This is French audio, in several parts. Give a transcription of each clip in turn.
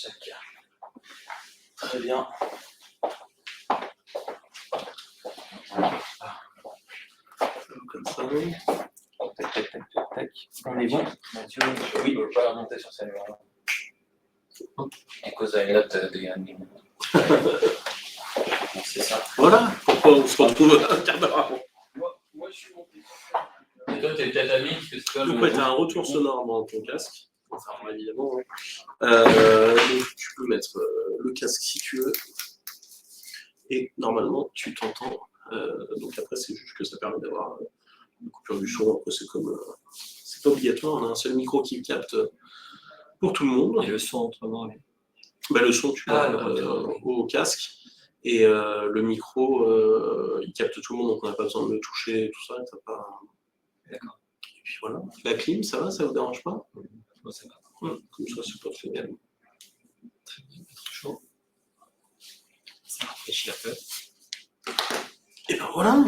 Tac. Très bien. Comme ça. Tac, tac, tac, tac, tac. On est bon. Mathieu, oui, je ne peux pas remonter sur celle-là. À cause de la note des c'est ça. Voilà, pourquoi on se retrouve un quart d'heure avant. Moi, je suis monté. Et toi, tu es peut-être ami parce que c'est toi. Donc, tu as un retour sonore dans ton casque. Enfin, évidemment. Donc, tu peux mettre le casque si tu veux. Et normalement, tu t'entends. Donc, après, c'est juste que ça permet d'avoir une coupure du son. Après, c'est comme. C'est pas obligatoire. On a un seul micro qui capte pour tout le monde. Et le son autrement. Le son, tu l'as au casque. Et le micro, il capte tout le monde, donc on n'a pas besoin de le toucher, tout ça. Pas... D'accord. Et puis voilà. La clim, ça va, ça vous dérange pas? Moi, ça va. Comme ça, c'est pas très bien. Très bien, pas trop chaud. Ça rafraîchit un peu. Et ben voilà.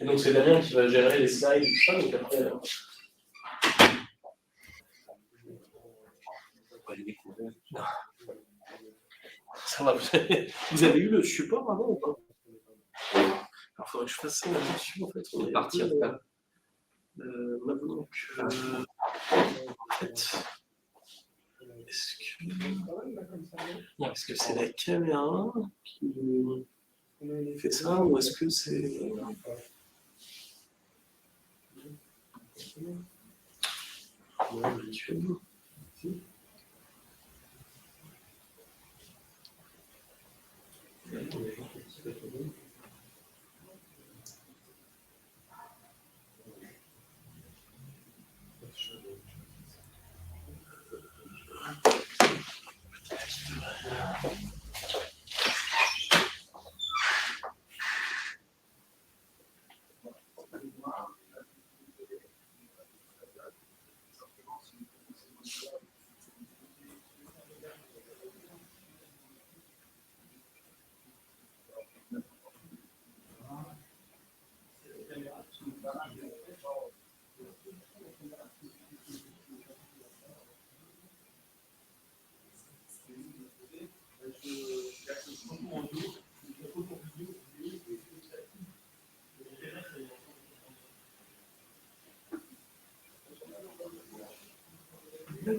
Et donc c'est Damien qui va gérer les slides et tout ça, donc après. On va les découvrir. Ça va, vous avez eu le support avant ou pas? Alors, il faudrait que je fasse ça là-dessus, en fait. On est parti après. Maintenant que... en fait... Est-ce que c'est la caméra qui fait ça ou est-ce que c'est...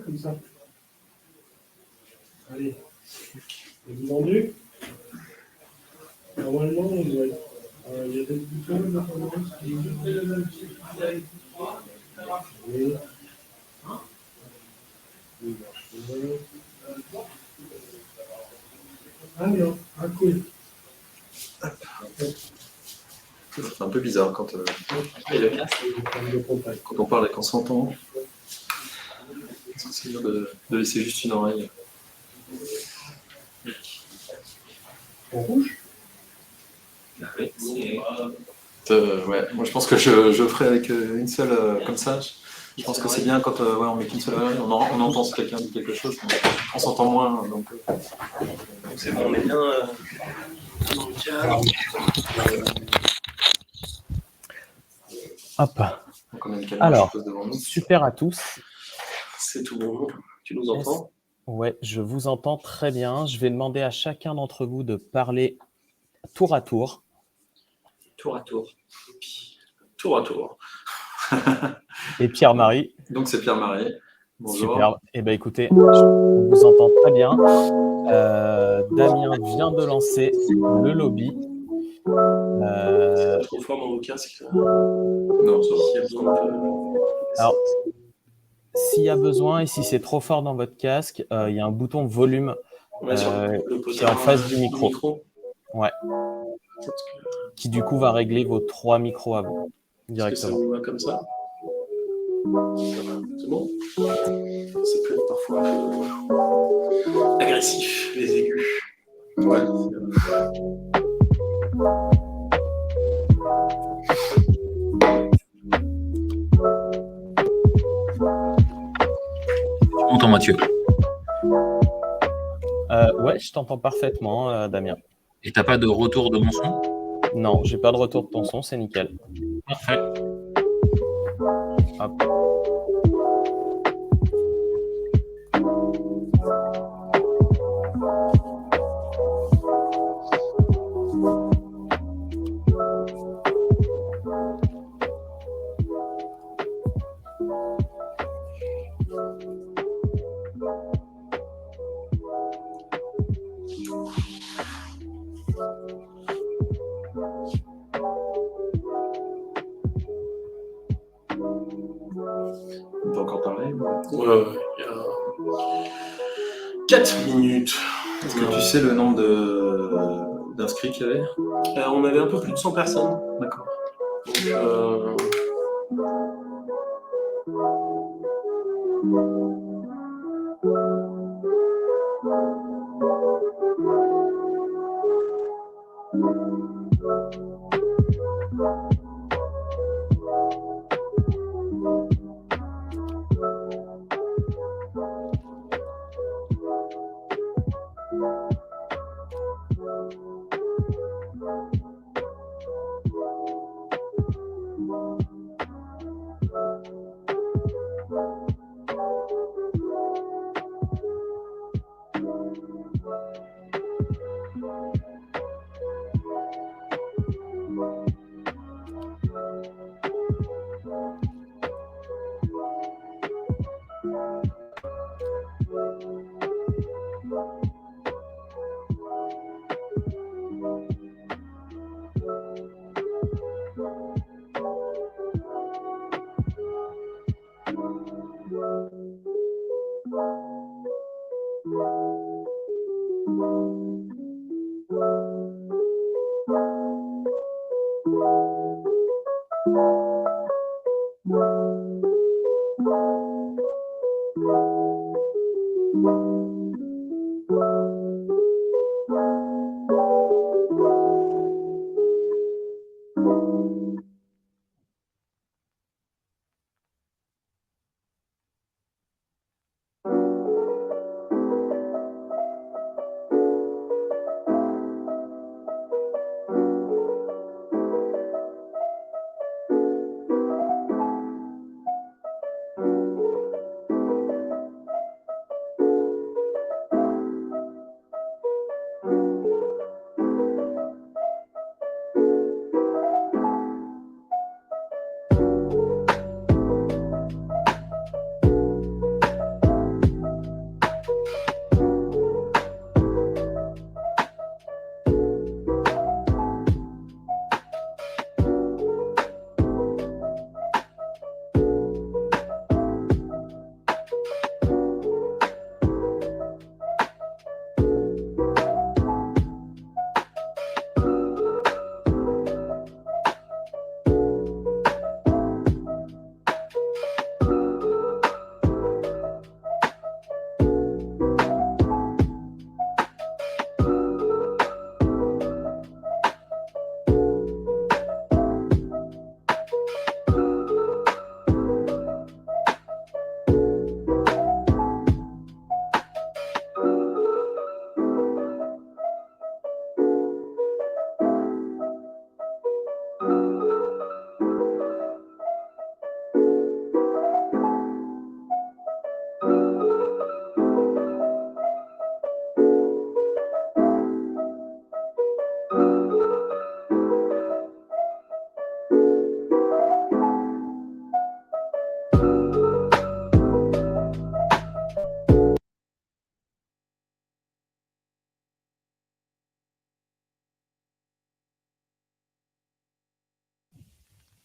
Comme ça. Allez. Vous vendu? Normalement, il y a des boutons qui oui. Ah non, ah cool. C'est un peu bizarre quand on parle et qu'on s'entend. C'est bien de laisser juste une oreille. En rouge? Oui, ouais, moi je pense que je ferai avec une seule comme ça. Je pense que c'est bien quand on met qu'une seule oreille, on entend si quelqu'un dit quelque chose, on s'entend moins. Donc c'est bon, on est bien dans le cadre. Hop. Alors, super à tous. C'est tout bon. Tu nous entends? Ouais, je vous entends très bien. Je vais demander à chacun d'entre vous de parler tour à tour. Tour à tour. Tour à tour. Et Pierre-Marie. Donc c'est Pierre-Marie. Bonjour. Super. Eh bien écoutez, on vous entend très bien. Damien vient de lancer le lobby. C'est trop fort dans vos casques. Non, ça va. Alors, s'il y a besoin et si c'est trop fort dans votre casque, il y a un bouton volume qui est en face du micro. Ouais. Qui du coup va régler vos 3 micros à vous directement. Est-ce que ça vous va comme ça? C'est bon? Ça peut être parfois un peu agressif, les aigus. Ouais. Tu m'entends, Mathieu? Ouais, je t'entends parfaitement, Damien. Et t'as pas de retour de mon son? Non, j'ai pas de retour de ton son, c'est nickel. Parfait. Hop. Ouais, il y a 4 minutes. Est-ce que tu sais le nombre d'inscrits qu'il y avait? On avait un peu plus de 100 personnes. D'accord.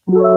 Donc,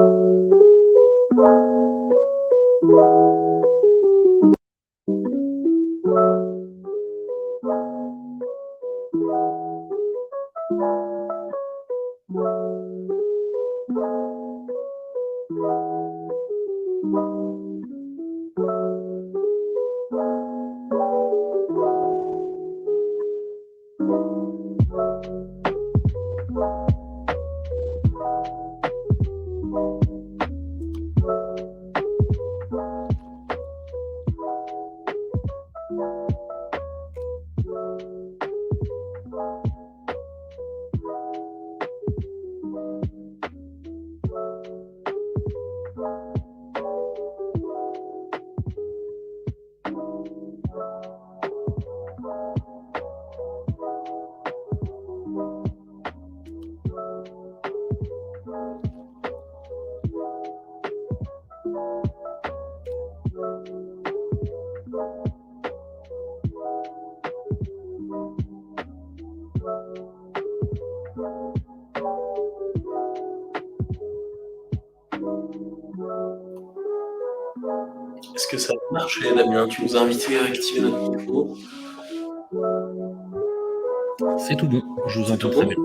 marché, Damien. Tu nous as invités à activer notre micro. C'est tout bon, je vous entends très bien.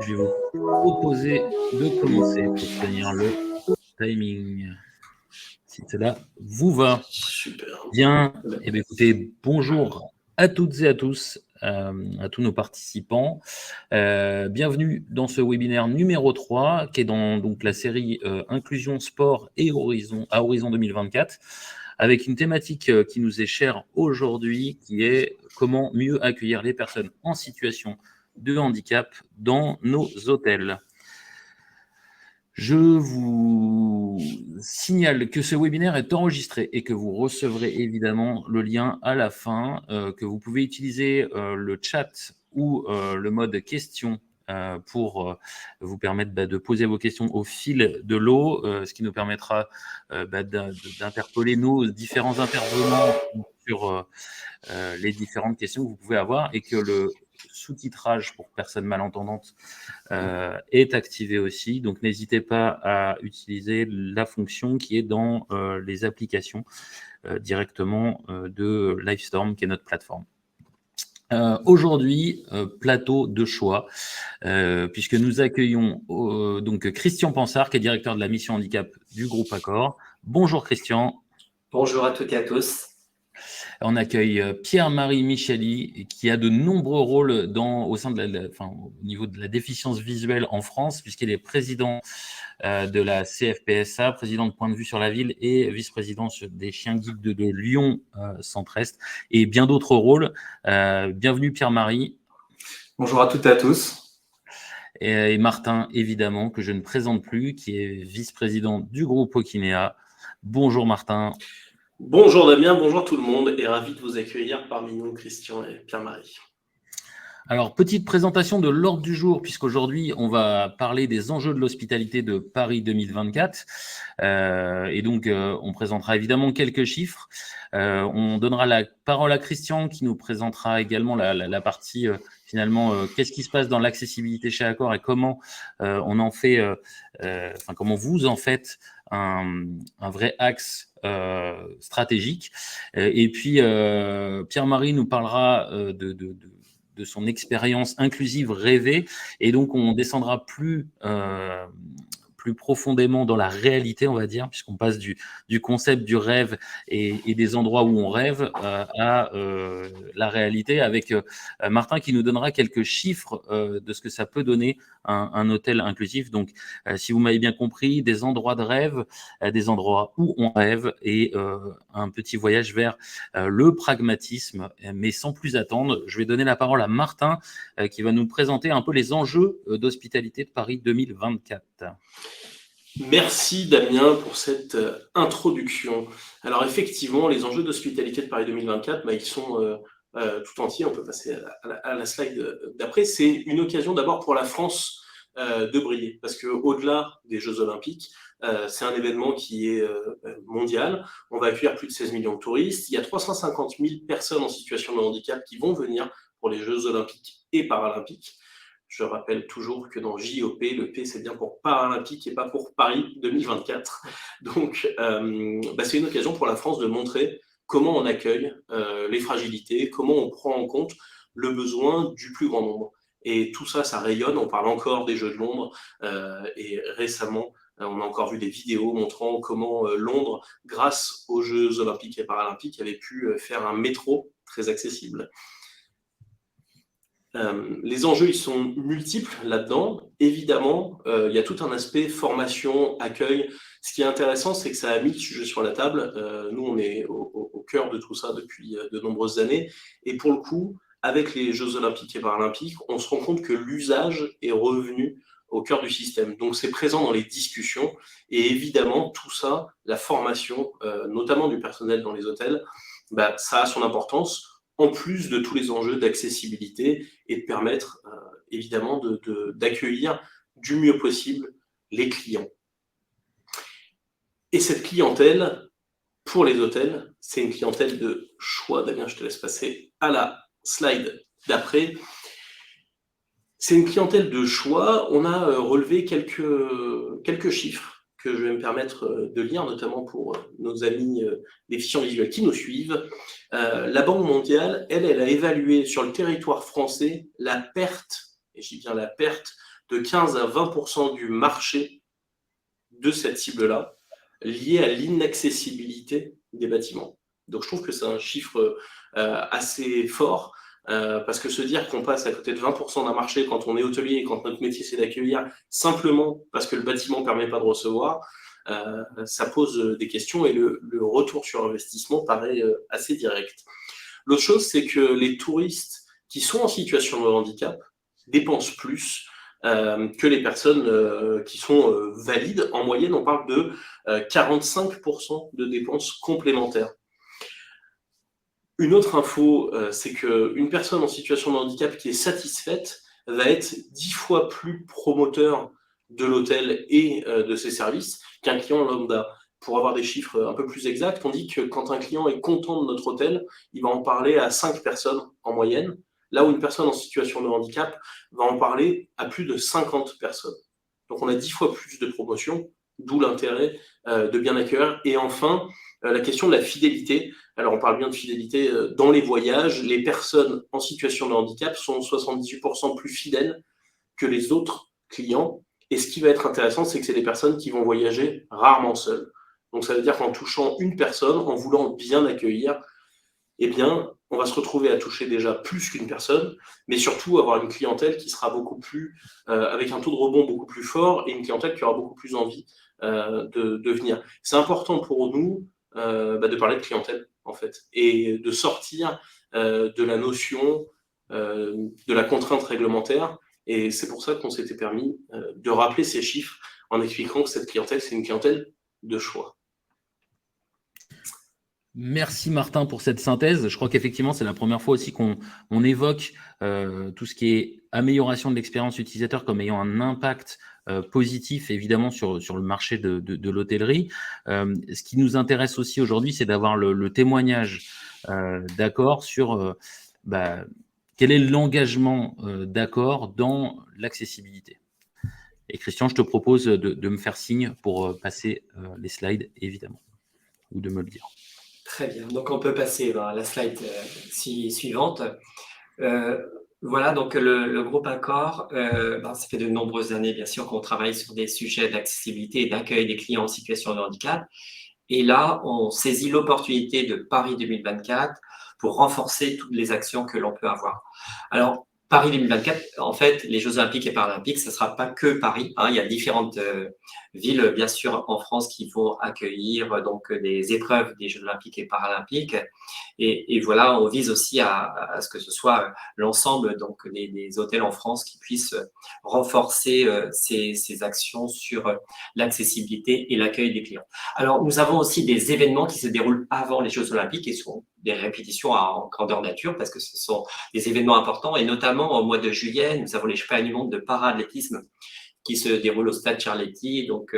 Je vais vous proposer de commencer pour tenir le timing. Si cela vous va. Super. Bien, eh bien, écoutez, bonjour à toutes et à tous, à tous nos participants. Bienvenue dans ce webinaire numéro 3, qui est dans donc, la série Inclusion, Sport et Horizon 2024, avec une thématique qui nous est chère aujourd'hui, qui est comment mieux accueillir les personnes en situation de handicap dans nos hôtels. Je vous signale que ce webinaire est enregistré et que vous recevrez évidemment le lien à la fin, que vous pouvez utiliser le chat ou le mode questions pour vous permettre de poser vos questions au fil de l'eau, ce qui nous permettra d'interpeller nos différents intervenants sur les différentes questions que vous pouvez avoir et que le sous-titrage pour personnes malentendantes est activé aussi. Donc, n'hésitez pas à utiliser la fonction qui est dans les applications directement de Livestorm, qui est notre plateforme. Aujourd'hui, plateau de choix, puisque nous accueillons donc Christian Pansard, qui est directeur de la mission handicap du groupe Accor. Bonjour Christian. Bonjour à toutes et à tous. On accueille Pierre-Marie Micheli, qui a de nombreux rôles au sein de au niveau de la déficience visuelle en France, puisqu'il est président de la CFPSA, président de Point de vue sur la ville et vice-président des chiens guides de Lyon Centre-Est, et bien d'autres rôles. Bienvenue Pierre-Marie. Bonjour à toutes et à tous. Et Martin, évidemment, que je ne présente plus, qui est vice-président du groupe Okinéa. Bonjour Martin. Bonjour Damien, bonjour tout le monde et ravi de vous accueillir parmi nous, Christian et Pierre-Marie. Alors, petite présentation de l'ordre du jour, puisqu'aujourd'hui, on va parler des enjeux de l'hospitalité de Paris 2024. Et donc, on présentera évidemment quelques chiffres. On donnera la parole à Christian, qui nous présentera également la partie, finalement, qu'est-ce qui se passe dans l'accessibilité chez Accor et comment on en fait, comment vous en faites un vrai axe stratégique. Et puis, Pierre-Marie nous parlera de son expérience inclusive rêvée, et donc on descendra plus profondément dans la réalité, on va dire, puisqu'on passe du concept du rêve et des endroits où on rêve à la réalité, avec Martin qui nous donnera quelques chiffres de ce que ça peut donner un hôtel inclusif. Donc, si vous m'avez bien compris, des endroits de rêve, des endroits où on rêve, et un petit voyage vers le pragmatisme, mais sans plus attendre, je vais donner la parole à Martin qui va nous présenter un peu les enjeux d'hospitalité de Paris 2024. Merci Damien pour cette introduction. Alors effectivement, les enjeux d'hospitalité de Paris 2024, ils sont tout entiers. On peut passer à la slide d'après. C'est une occasion d'abord pour la France de briller, parce qu'au-delà des Jeux Olympiques, c'est un événement qui est mondial. On va accueillir plus de 16 millions de touristes. Il y a 350 000 personnes en situation de handicap qui vont venir pour les Jeux Olympiques et Paralympiques. Je rappelle toujours que dans JOP, le P, c'est bien pour Paralympique et pas pour Paris 2024. Donc, c'est une occasion pour la France de montrer comment on accueille les fragilités, comment on prend en compte le besoin du plus grand nombre. Et tout ça, ça rayonne. On parle encore des Jeux de Londres. Et récemment, on a encore vu des vidéos montrant comment Londres, grâce aux Jeux Olympiques et Paralympiques, avait pu faire un métro très accessible. Les enjeux, ils sont multiples là-dedans. Évidemment, il y a tout un aspect formation, accueil. Ce qui est intéressant, c'est que ça a mis le sujet sur la table. Nous, on est au cœur de tout ça depuis de nombreuses années. Et pour le coup, avec les Jeux Olympiques et Paralympiques, on se rend compte que l'usage est revenu au cœur du système. Donc, c'est présent dans les discussions. Et évidemment, tout ça, la formation, notamment du personnel dans les hôtels, ça a son importance, en plus de tous les enjeux d'accessibilité et de permettre évidemment d'accueillir du mieux possible les clients. Et cette clientèle, pour les hôtels, c'est une clientèle de choix. Damien, je te laisse passer à la slide d'après. C'est une clientèle de choix. On a relevé quelques chiffres que je vais me permettre de lire, notamment pour nos amis déficients visuels qui nous suivent. La Banque mondiale, elle a évalué sur le territoire français la perte, et je dis bien la perte, de 15 à 20% du marché de cette cible-là, liée à l'inaccessibilité des bâtiments. Donc je trouve que c'est un chiffre assez fort, parce que se dire qu'on passe à côté de 20% d'un marché quand on est hôtelier et quand notre métier c'est d'accueillir simplement parce que le bâtiment ne permet pas de recevoir, ça pose des questions et le retour sur investissement paraît assez direct. L'autre chose, c'est que les touristes qui sont en situation de handicap dépensent plus que les personnes qui sont valides. En moyenne, on parle de 45% de dépenses complémentaires. Une autre info, c'est qu'une personne en situation de handicap qui est satisfaite va être 10 fois plus promoteur de l'hôtel et de ses services qu'un client lambda. Pour avoir des chiffres un peu plus exacts, on dit que quand un client est content de notre hôtel, il va en parler à 5 personnes en moyenne, là où une personne en situation de handicap va en parler à plus de 50 personnes. Donc on a 10 fois plus de promotion, d'où l'intérêt de bien accueillir. Et enfin, la question de la fidélité. Alors, on parle bien de fidélité dans les voyages. Les personnes en situation de handicap sont 78% plus fidèles que les autres clients. Et ce qui va être intéressant, c'est que c'est des personnes qui vont voyager rarement seules. Donc, ça veut dire qu'en touchant une personne, en voulant bien accueillir, eh bien, on va se retrouver à toucher déjà plus qu'une personne, mais surtout avoir une clientèle qui sera beaucoup plus, avec un taux de rebond beaucoup plus fort et une clientèle qui aura beaucoup plus envie de venir. C'est important pour nous de parler de clientèle, en fait, et de sortir de la notion de la contrainte réglementaire. Et c'est pour ça qu'on s'était permis de rappeler ces chiffres en expliquant que cette clientèle, c'est une clientèle de choix. Merci Martin pour cette synthèse. Je crois qu'effectivement, c'est la première fois aussi qu'on évoque tout ce qui est amélioration de l'expérience utilisateur comme ayant un impact positif, évidemment, sur le marché de l'hôtellerie. Ce qui nous intéresse aussi aujourd'hui, c'est d'avoir le témoignage d'Accor sur quel est l'engagement d'Accor dans l'accessibilité. Et Christian, je te propose de me faire signe pour passer les slides, évidemment, ou de me le dire. Très bien, donc on peut passer à la slide suivante. Voilà, donc le groupe Accor, ça fait de nombreuses années, bien sûr, qu'on travaille sur des sujets d'accessibilité et d'accueil des clients en situation de handicap. Et là, on saisit l'opportunité de Paris 2024 pour renforcer toutes les actions que l'on peut avoir. Alors, Paris 2024, en fait, les Jeux Olympiques et Paralympiques, ce ne sera pas que Paris. Il y a différentes villes, bien sûr, en France qui vont accueillir donc des épreuves des Jeux Olympiques et Paralympiques. Et voilà, on vise aussi à ce que ce soit l'ensemble donc des hôtels en France qui puissent renforcer ces actions sur l'accessibilité et l'accueil des clients. Alors, nous avons aussi des événements qui se déroulent avant les Jeux Olympiques et sont des répétitions en grandeur nature parce que ce sont des événements importants et notamment au mois de juillet, nous avons les championnats du monde de para-athlétisme qui se déroule au stade Charletti, donc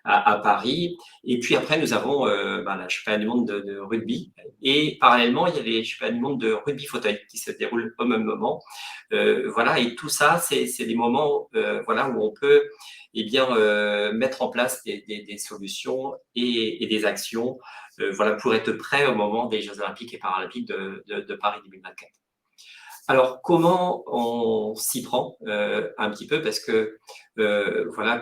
à Paris. Et puis après, nous avons la championnat du monde de rugby. Et parallèlement, il y a les championnats du monde de rugby fauteuil qui se déroulent au même moment. Voilà, et tout ça, c'est des moments où on peut mettre en place des solutions et des actions pour être prêt au moment des Jeux Olympiques et Paralympiques de Paris 2024. Alors, comment on s'y prend un petit peu parce que,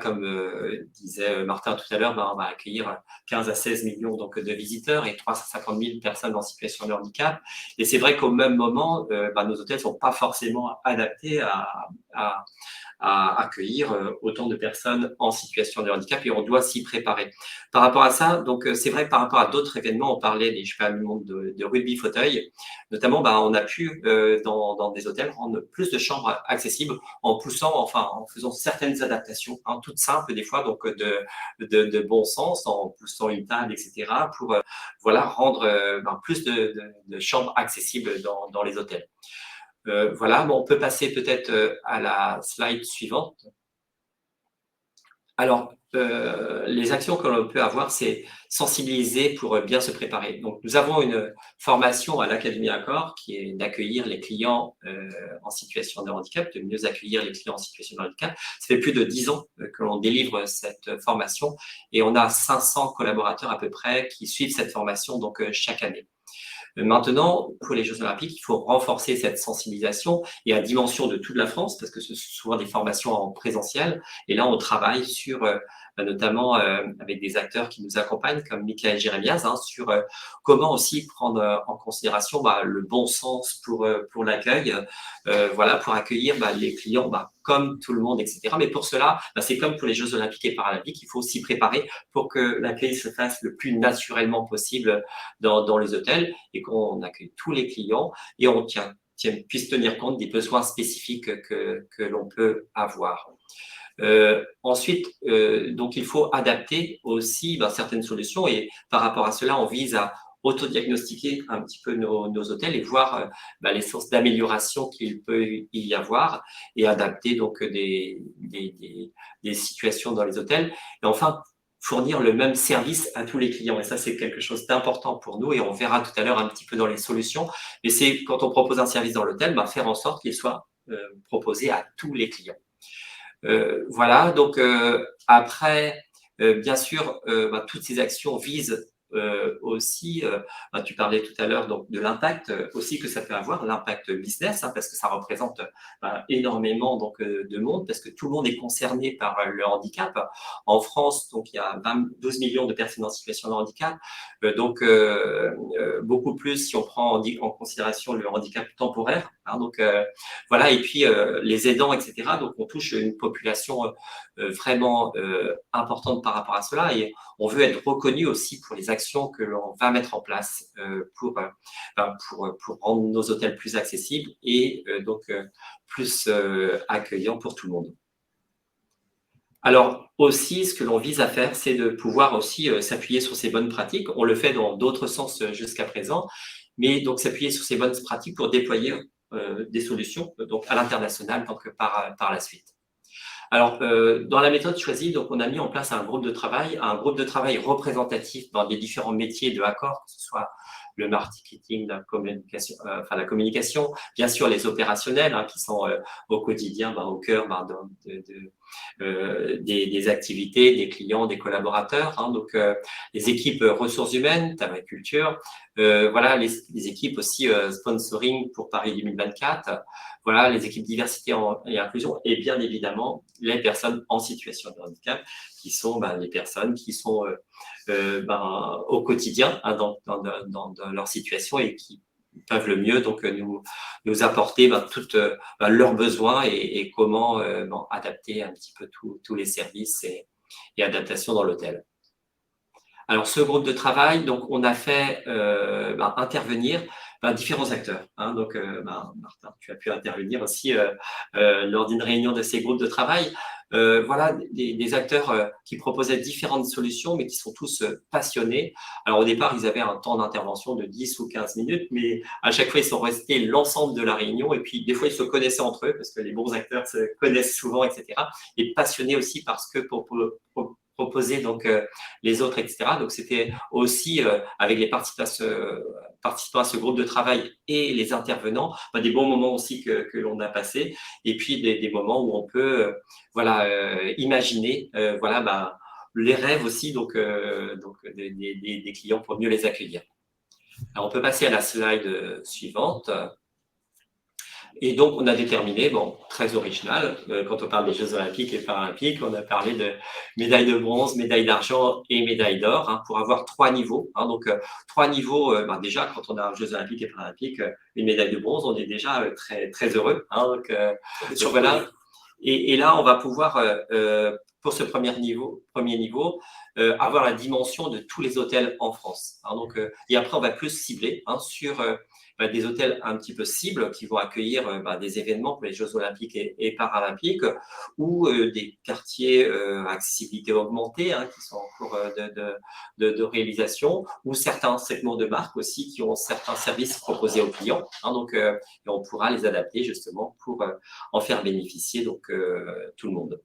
comme disait Martin tout à l'heure, on va accueillir 15 à 16 millions donc, de visiteurs et 350 000 personnes en situation de handicap. Et c'est vrai qu'au même moment, nos hôtels ne sont pas forcément adaptés à accueillir autant de personnes en situation de handicap et on doit s'y préparer. Par rapport à ça, donc c'est vrai que par rapport à d'autres événements, on parlait des championnats du monde de rugby fauteuil, notamment on a pu dans des hôtels rendre plus de chambres accessibles en faisant certaines adaptations, toutes simples des fois, donc de bon sens, en poussant une table, etc. pour rendre plus de chambres accessibles dans les hôtels. On peut passer peut-être à la slide suivante. Alors, les actions que l'on peut avoir, c'est sensibiliser pour bien se préparer. Donc, nous avons une formation à l'Académie Accor qui est d'accueillir les clients en situation de handicap, de mieux accueillir les clients en situation de handicap. Ça fait plus de 10 ans que l'on délivre cette formation et on a 500 collaborateurs à peu près qui suivent cette formation donc chaque année. Maintenant, pour les Jeux Olympiques, il faut renforcer cette sensibilisation et à dimension de toute la France, parce que ce sont souvent des formations en présentiel. Et là, on travaille sur, notamment avec des acteurs qui nous accompagnent, comme Michael Jérémias, sur comment aussi prendre en considération le bon sens pour l'accueil, voilà, pour accueillir les clients comme tout le monde, etc. Mais pour cela, c'est comme pour les Jeux Olympiques et Paralympiques, il faut s'y préparer pour que l'accueil se fasse le plus naturellement possible dans les hôtels et qu'on accueille tous les clients et on puisse tenir compte des besoins spécifiques que l'on peut avoir. Ensuite, donc il faut adapter aussi certaines solutions et par rapport à cela, on vise à autodiagnostiquer un petit peu nos hôtels et voir les sources d'amélioration qu'il peut y avoir et adapter donc des situations dans les hôtels. Et enfin, fournir le même service à tous les clients. Et ça, c'est quelque chose d'important pour nous et on verra tout à l'heure un petit peu dans les solutions. Mais c'est quand on propose un service dans l'hôtel, faire en sorte qu'il soit proposé à tous les clients. Voilà, donc après, bien sûr, toutes ces actions visent aussi, tu parlais tout à l'heure donc de l'impact aussi que ça peut avoir, l'impact business, parce que ça représente énormément donc de monde, parce que tout le monde est concerné par le handicap. En France, donc il y a 12 millions de personnes en situation de handicap, donc beaucoup plus si on prend en considération le handicap temporaire. Donc voilà, et puis les aidants, etc. Donc on touche une population vraiment importante par rapport à cela et on veut être reconnu aussi pour les actions que l'on va mettre en place pour rendre nos hôtels plus accessibles et donc plus accueillants pour tout le monde. Alors aussi, ce que l'on vise à faire, c'est de pouvoir aussi s'appuyer sur ces bonnes pratiques. On le fait dans d'autres sens jusqu'à présent, mais donc s'appuyer sur ces bonnes pratiques pour déployer des solutions donc à l'international donc par la suite. Alors, dans la méthode choisie, donc, on a mis en place un groupe de travail représentatif dans les différents métiers de Accor, que ce soit le marketing, la communication, bien sûr les opérationnels qui sont au quotidien, au cœur des activités, des clients, des collaborateurs. Donc, les équipes ressources humaines, culture, voilà, les équipes aussi sponsoring pour Paris 2024. Voilà, les équipes diversité et inclusion et bien évidemment les personnes en situation de handicap qui sont les personnes qui sont au quotidien dans leur situation et qui peuvent le mieux donc nous apporter toutes leurs besoins et comment adapter un petit peu tous les services et adaptations dans l'hôtel. Alors, ce groupe de travail, donc, on a fait intervenir différents acteurs. Donc, Martin, tu as pu intervenir aussi lors d'une réunion de ces groupes de travail. Voilà, des acteurs qui proposaient différentes solutions, mais qui sont tous passionnés. Alors, au départ, ils avaient un temps d'intervention de 10 ou 15 minutes, mais à chaque fois, ils sont restés l'ensemble de la réunion. Et puis, des fois, ils se connaissaient entre eux, parce que les bons acteurs se connaissent souvent, etc. Et passionnés aussi parce que pour proposer donc les autres, etc. Donc, c'était aussi avec les participants à ce groupe de travail et les intervenants, des bons moments aussi que l'on a passés et puis des moments où on peut imaginer les rêves aussi donc des clients pour mieux les accueillir. Alors, on peut passer à la slide suivante. Et donc, on a déterminé, très original, quand on parle des Jeux Olympiques et Paralympiques, on a parlé de médaille de bronze, médaille d'argent et médaille d'or pour avoir 3 niveaux. Donc, 3 niveaux, déjà, quand on a Jeux Olympiques et Paralympiques, une médaille de bronze, on est déjà très, très heureux. Donc voilà. Et là, on va pouvoir, pour ce premier niveau, avoir la dimension de tous les hôtels en France. Donc, et après, on va plus cibler sur des hôtels un petit peu cibles qui vont accueillir des événements pour les Jeux Olympiques et Paralympiques ou des quartiers accessibilité augmentée qui sont en cours de réalisation ou certains segments de marques aussi qui ont certains services proposés aux clients. Donc, et on pourra les adapter justement pour en faire bénéficier donc tout le monde.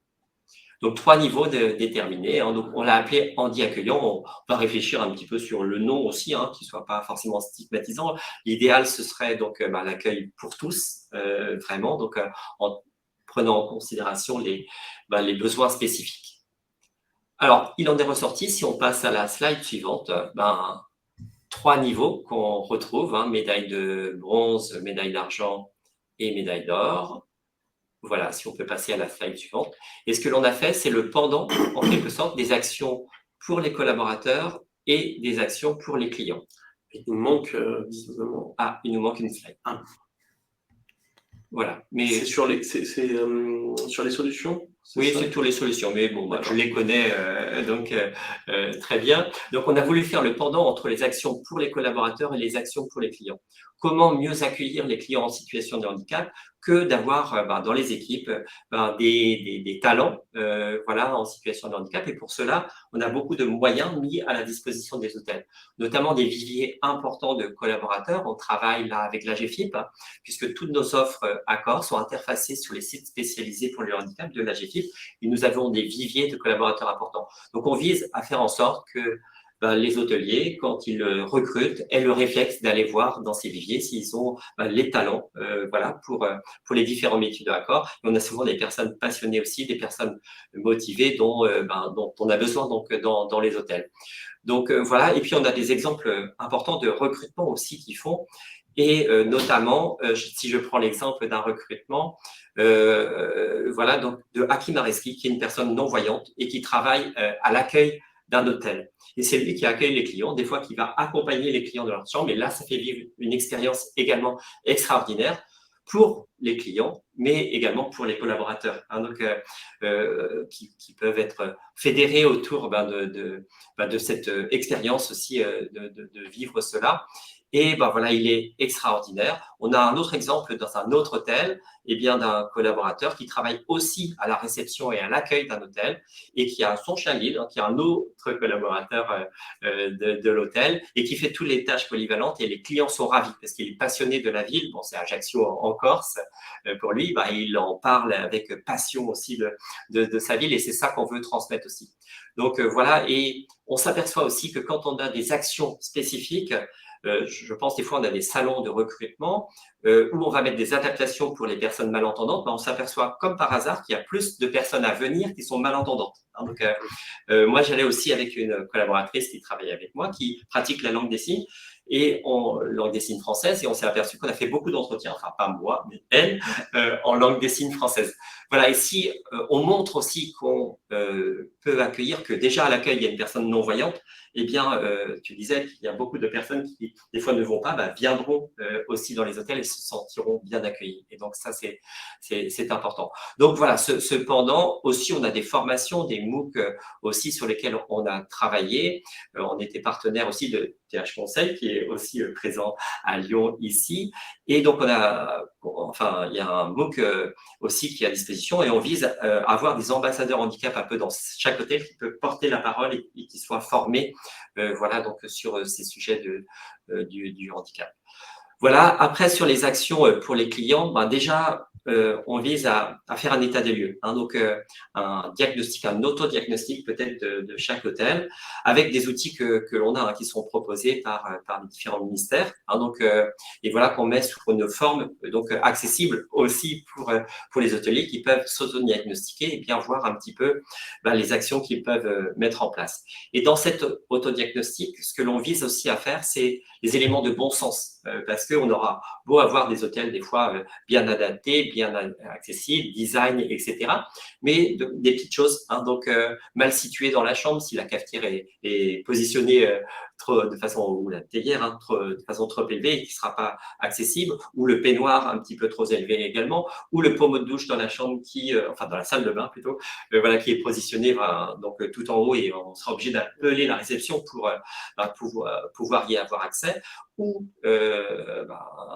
Donc, 3 niveaux déterminés. Hein. Donc, on l'a appelé handi accueillant. On va réfléchir un petit peu sur le nom aussi, hein, qui ne soit pas forcément stigmatisant. L'idéal, ce serait donc l'accueil pour tous, vraiment, donc en prenant en considération les besoins spécifiques. Alors, il en est ressorti, si on passe à la slide suivante, 3 niveaux qu'on retrouve, hein, médaille de bronze, médaille d'argent et médaille d'or. Voilà, si on peut passer à la slide suivante. Et ce que l'on a fait, c'est le pendant, en quelque sorte, des actions pour les collaborateurs et des actions pour les clients. Il nous manque visiblement. Ah, il nous manque une slide. Voilà. Mais c'est sur les solutions? Oui, c'est toutes les solutions, mais bon, je les connais donc très bien. Donc, on a voulu faire le pendant entre les actions pour les collaborateurs et les actions pour les clients. Comment mieux accueillir les clients en situation de handicap que d'avoir dans les équipes des talents voilà, en situation de handicap. Et pour cela, on a beaucoup de moyens mis à la disposition des hôtels, notamment des viviers importants de collaborateurs. On travaille là avec l'AGFIP, hein, puisque toutes nos offres Accor sont interfacées sur les sites spécialisés pour le handicap de l'AGFIP. Et nous avons des viviers de collaborateurs importants. Donc, on vise à faire en sorte que les hôteliers, quand ils recrutent, aient le réflexe d'aller voir dans ces viviers s'ils ont les talents voilà, pour les différents métiers de Accor. Et on a souvent des personnes passionnées aussi, des personnes motivées dont on a besoin donc, dans les hôtels. Donc, voilà. Et puis, on a des exemples importants de recrutement aussi qu'ils font. Et notamment, si je prends l'exemple d'un recrutement, voilà, donc de Hakim Areski, qui est une personne non-voyante et qui travaille à l'accueil d'un hôtel. Et c'est lui qui accueille les clients, des fois qui va accompagner les clients de leur chambre. Et là, ça fait vivre une expérience également extraordinaire pour les clients, mais également pour les collaborateurs, hein, donc, qui peuvent être fédérés autour de cette expérience aussi de vivre cela. Et voilà, il est extraordinaire. On a un autre exemple dans un autre hôtel, d'un collaborateur qui travaille aussi à la réception et à l'accueil d'un hôtel et qui a son chien guide, hein, qui est un autre collaborateur de l'hôtel et qui fait toutes les tâches polyvalentes et les clients sont ravis parce qu'il est passionné de la ville. Bon, c'est Ajaccio en Corse pour lui. Il en parle avec passion aussi de sa ville et c'est ça qu'on veut transmettre aussi. Donc voilà, et on s'aperçoit aussi que quand on a des actions spécifiques, je pense des fois on a des salons de recrutement où on va mettre des adaptations pour les personnes malentendantes, on s'aperçoit comme par hasard qu'il y a plus de personnes à venir qui sont malentendantes. Hein, donc, moi, j'allais aussi avec une collaboratrice qui travaille avec moi, qui pratique la langue des signes, langue des signes française, et on s'est aperçu qu'on a fait beaucoup d'entretiens, enfin pas moi, mais elle, en langue des signes française. Voilà, et si on montre aussi qu'on peut accueillir, que déjà à l'accueil, il y a une personne non-voyante, tu disais qu'il y a beaucoup de personnes qui, des fois, ne vont pas, viendront aussi dans les hôtels et se sentiront bien accueillis. Et donc, ça, c'est important. Donc, voilà, cependant, aussi, on a des formations, des MOOC aussi sur lesquels on a travaillé. On était partenaire aussi de TH Conseil, qui est aussi présent à Lyon ici. Et donc, il y a un MOOC aussi qui est à disposition et on vise à avoir des ambassadeurs handicap un peu dans chaque hôtel qui peut porter la parole et qui soient formés voilà, donc sur ces sujets du handicap. Voilà, après sur les actions pour les clients, déjà on vise à faire un état des lieux, hein, donc un diagnostic, un autodiagnostic peut-être de chaque hôtel, avec des outils que l'on a, hein, qui sont proposés par les différents ministères, hein, donc, et voilà qu'on met sur une forme donc accessible aussi pour les hôteliers qui peuvent s'autodiagnostiquer et bien voir un petit peu les actions qu'ils peuvent mettre en place. Et dans cet autodiagnostic, ce que l'on vise aussi à faire, c'est les éléments de bon sens, parce qu'on aura beau avoir des hôtels des fois bien adaptés, bien accessibles, design, etc. Mais des petites choses, hein, donc mal situées dans la chambre, si la cafetière est positionnée de façon, ou la théière hein, de façon trop élevée et qui ne sera pas accessible, ou le peignoir un petit peu trop élevé également, ou le pommeau de douche dans la chambre enfin dans la salle de bain plutôt, voilà, qui est positionné donc tout en haut et on sera obligé d'appeler la réception pour pouvoir y avoir accès. Ou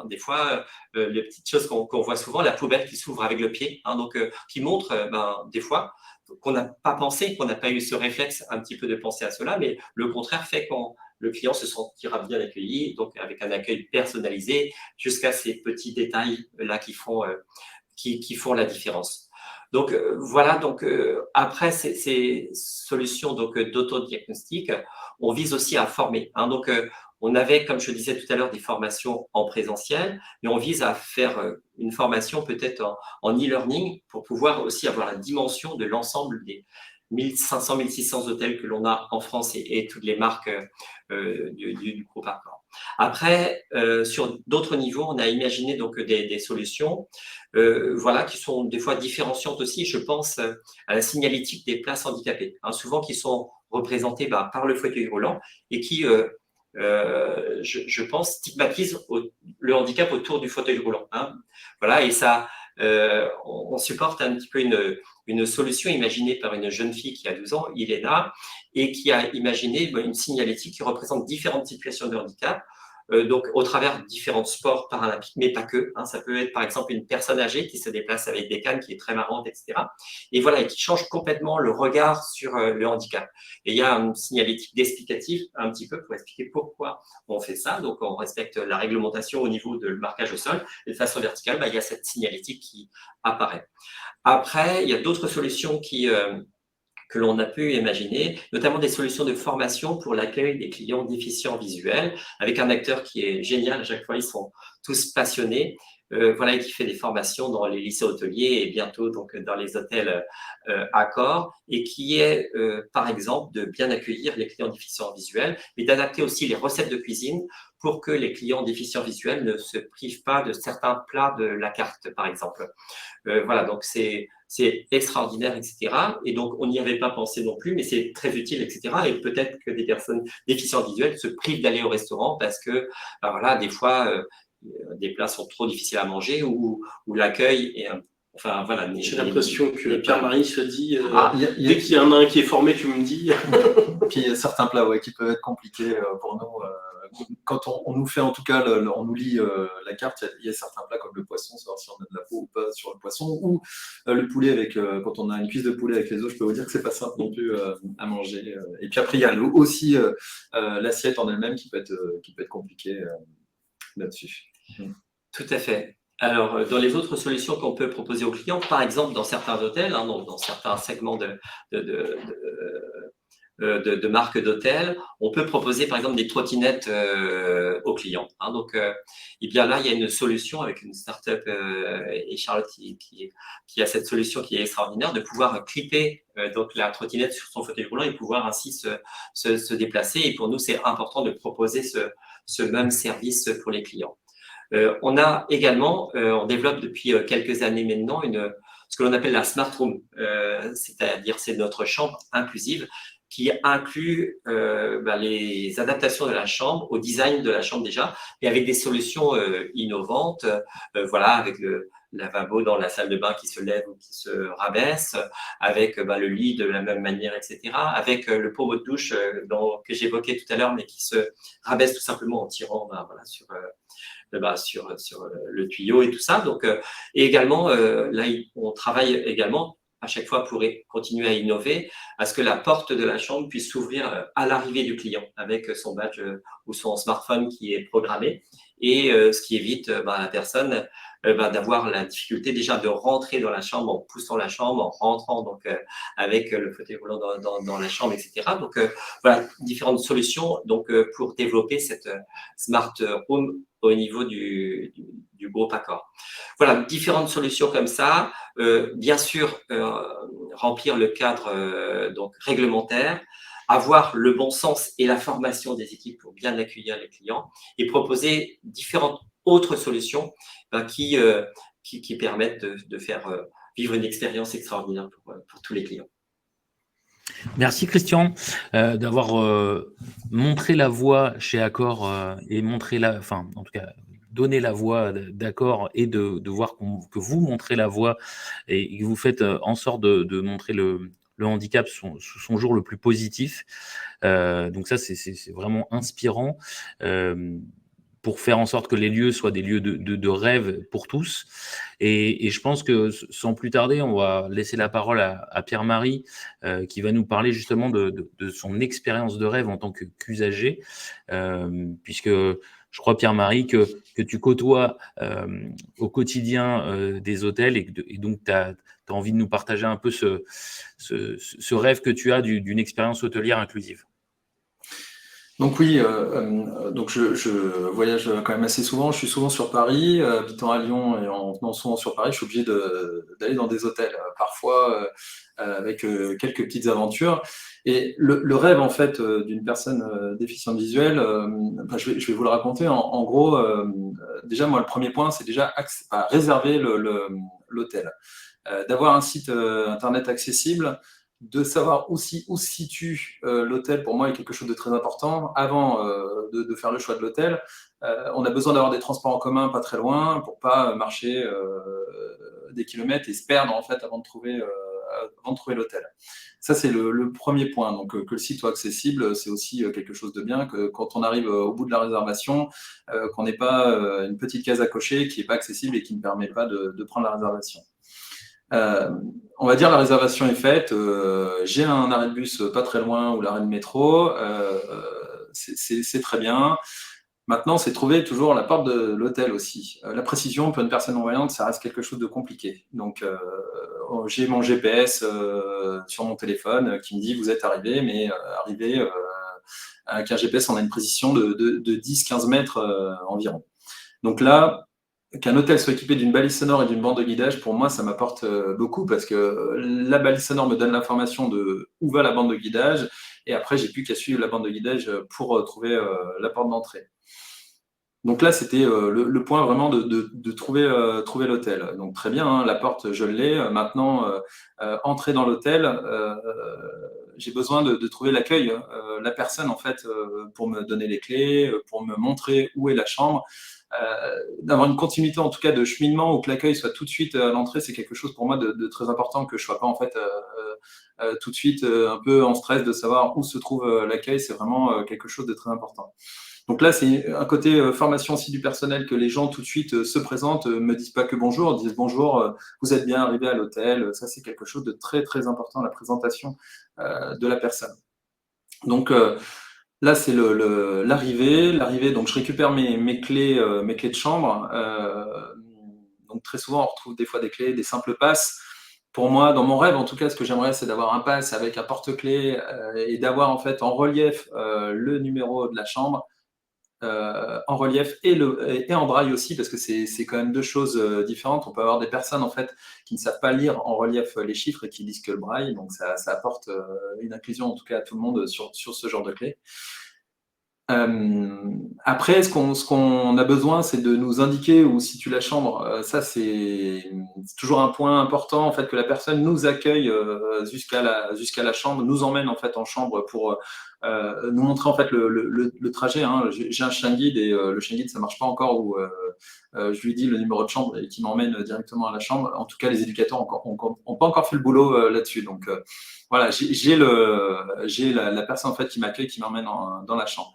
des fois, les petites choses qu'on voit souvent, la poubelle qui s'ouvre avec le pied, hein, donc qui montre des fois qu'on n'a pas pensé, qu'on n'a pas eu ce réflexe un petit peu de penser à cela, mais le contraire fait qu'on le client se sentira bien accueilli, donc avec un accueil personnalisé, jusqu'à ces petits détails-là qui font la différence. Donc voilà, donc après ces solutions donc d'autodiagnostic, on vise aussi à former. Hein. Donc on avait, comme je disais tout à l'heure, des formations en présentiel, mais on vise à faire une formation peut-être en e-learning pour pouvoir aussi avoir la dimension de l'ensemble des 1500, 1600 hôtels que l'on a en France et toutes les marques du groupe Accor. Après, sur d'autres niveaux, on a imaginé donc des solutions voilà, qui sont des fois différenciantes aussi. Je pense à la signalétique des places handicapées, hein, souvent qui sont représentées par le fauteuil roulant et qui, je pense, stigmatisent le handicap autour du fauteuil roulant. Hein. Voilà, et ça, on supporte un petit peu une solution imaginée par une jeune fille qui a 12 ans, Ilena, et qui a imaginé une signalétique qui représente différentes situations de handicap, donc au travers de différents sports paralympiques, mais pas que. Hein, ça peut être par exemple une personne âgée qui se déplace avec des cannes, qui est très marrante, etc. Et voilà, et qui change complètement le regard sur le handicap. Et il y a une signalétique d'explicatif un petit peu pour expliquer pourquoi on fait ça. Donc on respecte la réglementation au niveau de le marquage au sol. Et de façon verticale, il y a cette signalétique qui apparaît. Après, il y a d'autres solutions que l'on a pu imaginer, notamment des solutions de formation pour l'accueil des clients déficients visuels, avec un acteur qui est génial. À chaque fois, ils sont tous passionnés. Voilà, et qui fait des formations dans les lycées hôteliers et bientôt donc dans les hôtels Accor, et qui est, par exemple, de bien accueillir les clients déficients visuels, mais d'adapter aussi les recettes de cuisine pour que les clients déficients visuels ne se privent pas de certains plats de la carte, par exemple. Voilà, donc c'est extraordinaire, etc. Et donc, on n'y avait pas pensé non plus, mais c'est très utile, etc. Et peut-être que des personnes déficientes visuelles se privent d'aller au restaurant parce que, voilà, des fois, des plats sont trop difficiles à manger ou l'accueil est enfin, voilà. J'ai l'impression que Pierre-Marie se dit, dès qu'il y en a un qui est formé, tu me dis. Puis il y a certains plats qui peuvent être compliqués pour nous. Quand on nous fait, en tout cas, on nous lit la carte, il y a certains plats comme le poisson, savoir si on a de la peau ou pas sur le poisson, ou le poulet quand on a une cuisse de poulet avec les os, je peux vous dire que c'est pas simple non plus à manger. Et puis après, il y a aussi l'assiette en elle-même qui peut être compliquée là-dessus. Tout à fait. Alors, dans les autres solutions qu'on peut proposer aux clients, par exemple dans certains hôtels, hein, dans certains segments de marques d'hôtels, on peut proposer par exemple des trottinettes aux clients. Hein. Donc, et bien là, il y a une solution avec une start-up et Charlotte qui a cette solution qui est extraordinaire de pouvoir clipper donc la trottinette sur son fauteuil roulant et pouvoir ainsi se déplacer. Et pour nous, c'est important de proposer ce même service pour les clients. On a également, on développe depuis quelques années maintenant ce que l'on appelle la Smart Room, c'est-à-dire c'est notre chambre inclusive qui inclut les adaptations de la chambre, au design de la chambre déjà, et avec des solutions innovantes, voilà, avec le lavabo dans la salle de bain qui se lève ou qui se rabaisse, avec le lit de la même manière, etc., avec le pommeau de douche que j'évoquais tout à l'heure, mais qui se rabaisse tout simplement en tirant voilà, sur le tuyau et tout ça. Donc, et également, là, on travaille également à chaque fois pour continuer à innover, à ce que la porte de la chambre puisse s'ouvrir à l'arrivée du client avec son badge ou son smartphone qui est programmé, et ce qui évite à la personne d'avoir la difficulté déjà de rentrer dans la chambre en poussant la chambre, en rentrant donc avec le fauteuil roulant dans la chambre, etc. Donc voilà, différentes solutions donc pour développer cette smart home au niveau du groupe Accor. Voilà, différentes solutions comme ça. Bien sûr, remplir le cadre donc réglementaire, avoir le bon sens et la formation des équipes pour bien accueillir les clients et proposer différentes autres solutions qui permettent de faire vivre une expérience extraordinaire pour tous les clients. Merci Christian d'avoir montré la voie chez Accor et en tout cas donner la voie d'Accor et de voir que vous montrez la voie et que vous faites en sorte de montrer le handicap sous son jour le plus positif. Donc ça, c'est vraiment inspirant. pour faire en sorte que les lieux soient des lieux de rêve pour tous. Et je pense que sans plus tarder, on va laisser la parole à Pierre-Marie qui va nous parler justement de son expérience de rêve en tant qu'usager, puisque je crois, Pierre-Marie, que tu côtoies au quotidien des hôtels et donc tu as envie de nous partager un peu ce rêve que tu as d'une expérience hôtelière inclusive. Donc oui, donc je voyage quand même assez souvent. Je suis souvent sur Paris, habitant à Lyon et en venant souvent sur Paris, je suis obligé d'aller dans des hôtels, parfois avec quelques petites aventures. Et le rêve en fait d'une personne déficiente visuelle, je vais vous le raconter. En gros, déjà moi le premier point, c'est déjà réserver l'hôtel, d'avoir un site internet accessible. De savoir où se situe l'hôtel, pour moi, est quelque chose de très important. Avant de faire le choix de l'hôtel, on a besoin d'avoir des transports en commun pas très loin pour pas marcher des kilomètres et se perdre en fait avant de trouver l'hôtel. Ça, c'est le premier point. Donc, que le site soit accessible, c'est aussi quelque chose de bien, que quand on arrive au bout de la réservation, qu'on n'ait pas une petite case à cocher qui n'est pas accessible et qui ne permet pas de prendre la réservation. On va dire la réservation est faite, j'ai un arrêt de bus pas très loin ou l'arrêt de métro, c'est très bien. Maintenant, c'est trouver toujours la porte de l'hôtel aussi. La précision pour une personne non-voyante, ça reste quelque chose de compliqué. Donc, j'ai mon GPS sur mon téléphone qui me dit vous êtes arrivé, mais arrivé avec un GPS, on a une précision de 10-15 mètres environ. Donc là, qu'un hôtel soit équipé d'une balise sonore et d'une bande de guidage, pour moi, ça m'apporte beaucoup parce que la balise sonore me donne l'information de où va la bande de guidage et après, j'ai plus qu'à suivre la bande de guidage pour trouver la porte d'entrée. Donc là, c'était le point vraiment de trouver l'hôtel. Donc très bien, hein, la porte, je l'ai. Maintenant, entrer dans l'hôtel, j'ai besoin de trouver l'accueil, la personne en fait, pour me donner les clés, pour me montrer où est la chambre. D'avoir une continuité en tout cas de cheminement ou que l'accueil soit tout de suite à l'entrée, c'est quelque chose pour moi de très important, que je sois pas en fait tout de suite un peu en stress de savoir où se trouve l'accueil, c'est vraiment quelque chose de très important. Donc là, c'est un côté formation aussi du personnel, que les gens tout de suite se présentent, me disent pas que bonjour, disent bonjour, vous êtes bien arrivé à l'hôtel. Ça, c'est quelque chose de très très important, la présentation de la personne. Donc là, c'est l'arrivée. Donc, je récupère mes clés de chambre. Donc, très souvent, on retrouve des fois des clés, des simples passes. Pour moi, dans mon rêve, en tout cas, ce que j'aimerais, c'est d'avoir un pass avec un porte-clés et d'avoir en fait en relief le numéro de la chambre en relief et en braille aussi, parce que c'est quand même deux choses différentes. On peut avoir des personnes en fait qui ne savent pas lire en relief les chiffres et qui lisent que le braille, donc ça apporte une inclusion en tout cas à tout le monde sur ce genre de clé. Après, ce qu'on a besoin, c'est de nous indiquer où situe la chambre. Ça, c'est toujours un point important, en fait, que la personne nous accueille jusqu'à la chambre, nous emmène en fait en chambre pour nous montrer en fait le trajet. Hein. J'ai un chien guide et le chien guide, ça marche pas encore où je lui dis le numéro de chambre et qui m'emmène directement à la chambre. En tout cas, les éducateurs ont pas encore fait le boulot là-dessus. Donc voilà, j'ai la personne en fait qui m'accueille, qui m'emmène dans la chambre.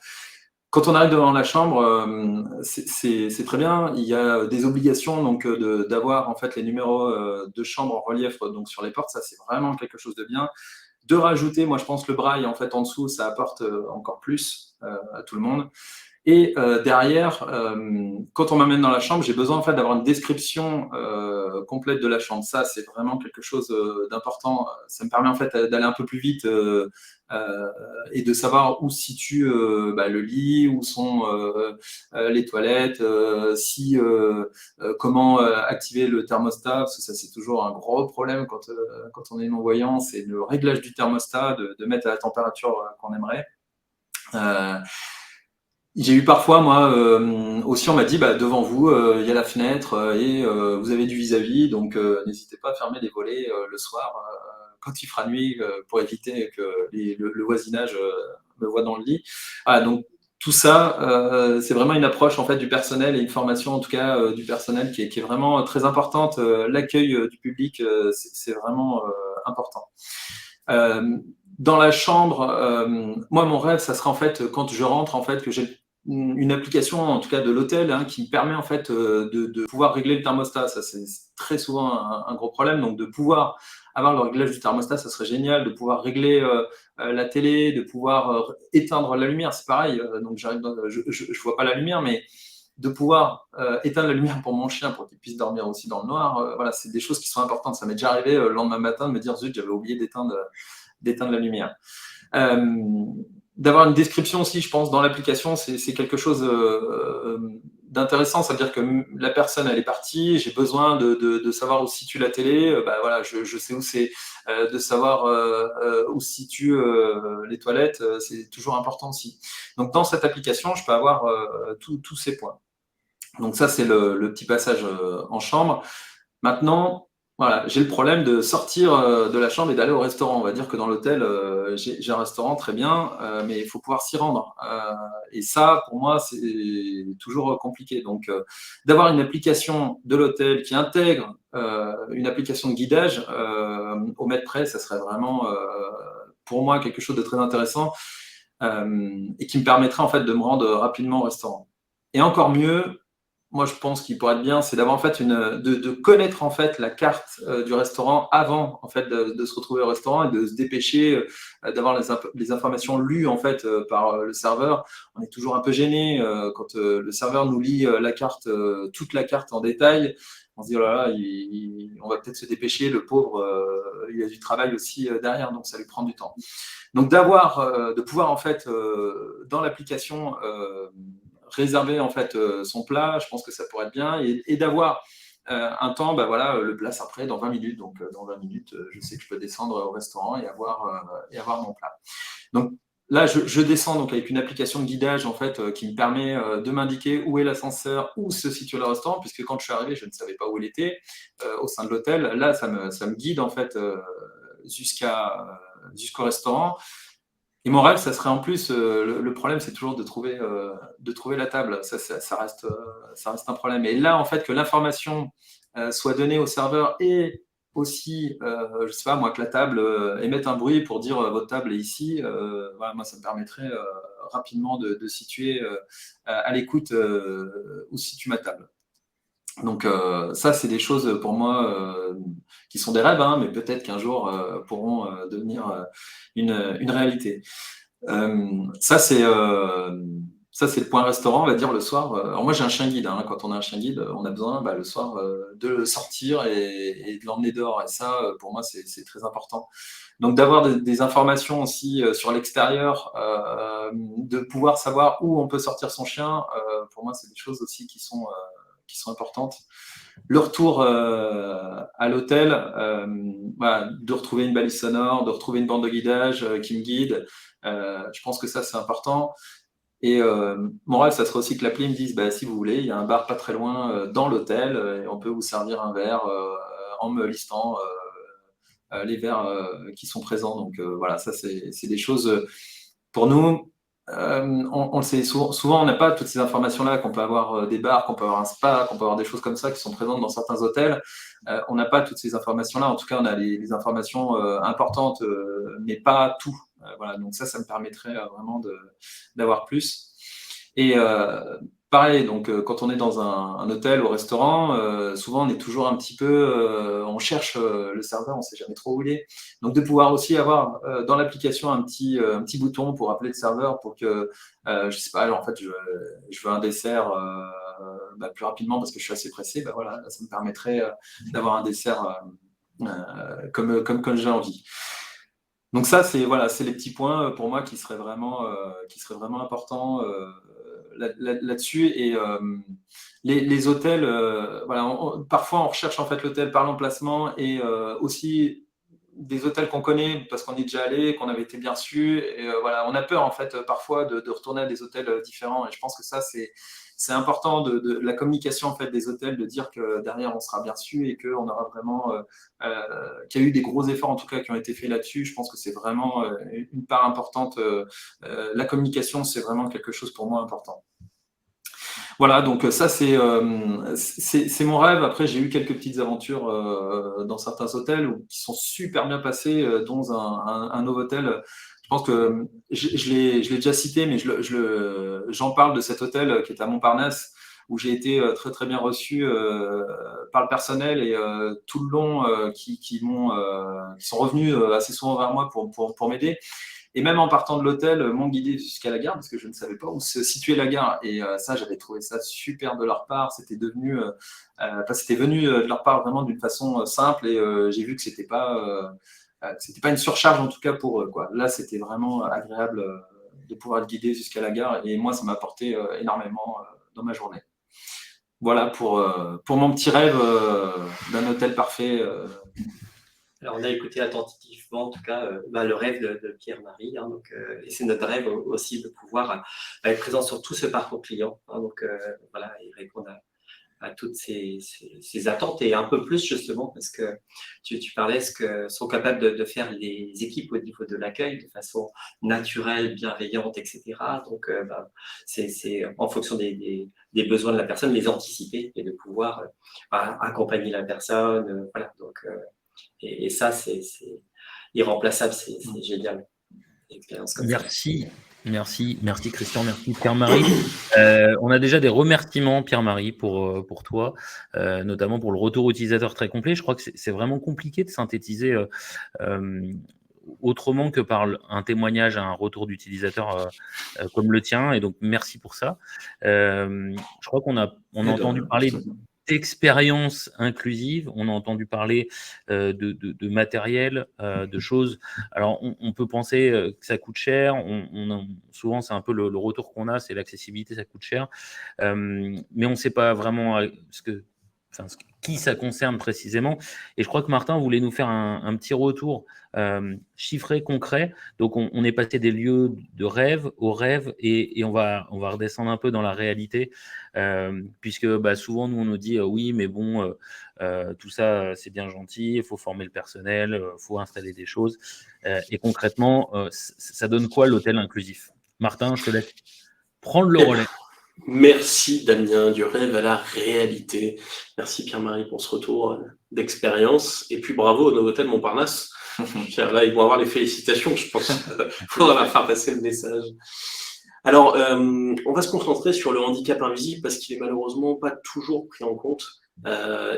Quand on arrive devant la chambre, c'est très bien. Il y a des obligations donc d'avoir en fait les numéros de chambre en relief donc sur les portes. Ça, c'est vraiment quelque chose de bien. De rajouter, moi, je pense le braille en fait en dessous, ça apporte encore plus à tout le monde. Et derrière, quand on m'amène dans la chambre, j'ai besoin en fait d'avoir une description complète de la chambre. Ça, c'est vraiment quelque chose d'important. Ça me permet en fait d'aller un peu plus vite et de savoir où se situe le lit, où sont les toilettes, comment activer le thermostat, parce que ça c'est toujours un gros problème quand on est non-voyant, c'est le réglage du thermostat, de mettre à la température qu'on aimerait. J'ai eu parfois, moi, aussi on m'a dit, devant vous, il y a la fenêtre et vous avez du vis-à-vis, donc n'hésitez pas à fermer les volets le soir quand il fera nuit pour éviter que le voisinage me voit dans le lit. Ah, donc tout ça, c'est vraiment une approche en fait du personnel et une formation en tout cas du personnel qui est vraiment très importante. L'accueil du public, c'est vraiment important. Dans la chambre, moi, mon rêve, ça sera en fait quand je rentre, en fait, que j'ai une application, en tout cas de l'hôtel, qui me permet en fait de pouvoir régler le thermostat. Ça, c'est très souvent un gros problème. Donc, de pouvoir avoir le réglage du thermostat, ça serait génial. De pouvoir régler la télé, de pouvoir éteindre la lumière, c'est pareil. Donc, je vois pas la lumière, mais de pouvoir éteindre la lumière pour mon chien, pour qu'il puisse dormir aussi dans le noir, voilà, c'est des choses qui sont importantes. Ça m'est déjà arrivé le lendemain matin de me dire, zut, j'avais oublié d'éteindre la lumière. D'avoir une description aussi, je pense, dans l'application, c'est quelque chose d'intéressant. Ça veut dire que la personne, elle est partie, j'ai besoin de savoir où se situe la télé, voilà, je sais où c'est, de savoir où se situent les toilettes, c'est toujours important aussi. Donc, dans cette application, je peux avoir tous ces points. Donc, ça, c'est le petit passage en chambre. Maintenant, voilà, j'ai le problème de sortir de la chambre et d'aller au restaurant. On va dire que dans l'hôtel, j'ai un restaurant, très bien, mais il faut pouvoir s'y rendre. Et ça, pour moi, c'est toujours compliqué. Donc, d'avoir une application de l'hôtel qui intègre une application de guidage au mètre près, ça serait vraiment, pour moi, quelque chose de très intéressant et qui me permettrait en fait de me rendre rapidement au restaurant. Et encore mieux, moi, je pense qu'il pourrait être bien, c'est d'avoir en fait de connaître en fait la carte du restaurant avant en fait de se retrouver au restaurant et de se dépêcher d'avoir les informations lues en fait par le serveur. On est toujours un peu gêné quand le serveur nous lit la carte, toute la carte en détail. On se dit oh là là, on va peut-être se dépêcher. Le pauvre, il a du travail aussi derrière, donc ça lui prend du temps. Donc de pouvoir en fait dans l'application réserver en fait son plat, je pense que ça pourrait être bien, et d'avoir un temps, voilà, le plat sera prêt dans 20 minutes, donc dans 20 minutes, je sais que je peux descendre au restaurant et avoir mon plat. Donc là, je descends donc avec une application de guidage en fait qui me permet de m'indiquer où est l'ascenseur, où se situe le restaurant, puisque quand je suis arrivé, je ne savais pas où il était au sein de l'hôtel. Là, ça me guide en fait jusqu'au restaurant. Et mon rêve, ça serait en plus, le problème, c'est toujours de trouver la table. Ça reste un problème. Et là, en fait, que l'information soit donnée au serveur et aussi, je ne sais pas, moi, que la table émette un bruit pour dire votre table est ici, voilà, moi, ça me permettrait rapidement de situer à l'écoute où se situe ma table. Donc ça, c'est des choses pour moi qui sont des rêves, mais peut-être qu'un jour pourront devenir une réalité. Ça, c'est le point restaurant, on va dire, le soir. Alors moi, j'ai un chien guide. Quand on a un chien guide, on a besoin le soir de le sortir et de l'emmener dehors. Et ça, pour moi, c'est très important. Donc d'avoir des informations aussi sur l'extérieur, de pouvoir savoir où on peut sortir son chien, pour moi, c'est des choses aussi qui sont importantes. Le retour à l'hôtel, de retrouver une balise sonore, de retrouver une bande de guidage qui me guide, je pense que ça, c'est important. Et mon rêve, ça serait aussi que l'appli me dise, si vous voulez, il y a un bar pas très loin dans l'hôtel et on peut vous servir un verre en me listant les verres qui sont présents. Donc voilà, ça, c'est des choses pour nous. On le sait, souvent on n'a pas toutes ces informations-là, qu'on peut avoir des bars, qu'on peut avoir un spa, qu'on peut avoir des choses comme ça qui sont présentes dans certains hôtels. On n'a pas toutes ces informations-là. En tout cas, on a les informations importantes, mais pas tout. Voilà, donc ça me permettrait vraiment d'avoir plus. Et pareil, donc quand on est dans un hôtel ou restaurant, souvent on est toujours un petit peu, on cherche le serveur, on ne sait jamais trop où il est. Donc de pouvoir aussi avoir dans l'application un petit bouton pour appeler le serveur pour que, je ne sais pas, en fait je veux un dessert plus rapidement parce que je suis assez pressé, voilà, ça me permettrait d'avoir un dessert comme j'ai envie. Donc ça, c'est les petits points pour moi qui seraient vraiment importants là-dessus. Et les hôtels, parfois on recherche en fait l'hôtel par l'emplacement et aussi des hôtels qu'on connaît parce qu'on y est déjà allé, qu'on avait été bien reçu. Et on a peur en fait parfois de retourner à des hôtels différents. Et je pense que ça, c'est important de la communication en fait des hôtels, de dire que derrière on sera bien reçu et qu'on aura vraiment qu'il y a eu des gros efforts en tout cas qui ont été faits là-dessus. Je pense que c'est vraiment une part importante. La communication, c'est vraiment quelque chose pour moi important. Voilà, donc ça c'est mon rêve. Après, j'ai eu quelques petites aventures dans certains hôtels qui sont super bien passées, dont un Novotel. Je pense que je l'ai déjà cité, mais j'en parle de cet hôtel qui est à Montparnasse, où j'ai été très très bien reçu par le personnel et tout le long qui sont revenus assez souvent vers moi pour m'aider. Et même en partant de l'hôtel, m'ont guidé jusqu'à la gare parce que je ne savais pas où se situait la gare. Et ça, j'avais trouvé ça super de leur part. C'était venu de leur part vraiment d'une façon simple et j'ai vu que c'était pas une surcharge en tout cas pour eux, quoi. Là, c'était vraiment agréable de pouvoir être guidé jusqu'à la gare et moi, ça m'a apporté énormément dans ma journée. Voilà pour mon petit rêve d'un hôtel parfait. Alors, on a écouté attentivement, en tout cas, le rêve de Pierre-Marie. Hein, et c'est notre rêve aussi de pouvoir être présent sur tout ce parcours client. Hein, voilà, et répondre à toutes ces attentes et un peu plus justement parce que tu parlais ce que sont capables de faire les équipes au niveau de l'accueil de façon naturelle, bienveillante, etc. Donc, c'est en fonction des besoins de la personne, les anticiper et de pouvoir accompagner la personne. Voilà, donc, et ça, c'est irremplaçable, c'est génial. Merci Christian, merci Pierre-Marie. On a déjà des remerciements Pierre-Marie pour toi, notamment pour le retour utilisateur très complet. Je crois que c'est vraiment compliqué de synthétiser autrement que par un témoignage, un retour d'utilisateur comme le tien, et donc merci pour ça. Je crois qu'on a entendu parler d'expérience inclusive, on a entendu parler de matériel, de choses. Alors, on peut penser que ça coûte cher. Souvent, c'est un peu le retour qu'on a, c'est l'accessibilité, ça coûte cher. Mais on ne sait pas vraiment qui ça concerne précisément. Et je crois que Martin voulait nous faire un petit retour chiffré, concret. Donc, on est passé des lieux de rêve au rêve et on va redescendre un peu dans la réalité puisque souvent, nous, on nous dit oui, mais bon, tout ça, c'est bien gentil, il faut former le personnel, il faut installer des choses. Et concrètement, ça donne quoi l'hôtel inclusif? Martin, je te laisse prendre le relais. Merci Damien, du rêve à la réalité. Merci Pierre-Marie pour ce retour d'expérience. Et puis bravo au Novotel Montparnasse. Là, ils vont avoir les félicitations, je pense. Il faudra leur faire passer le message. Alors, on va se concentrer sur le handicap invisible parce qu'il est malheureusement pas toujours pris en compte.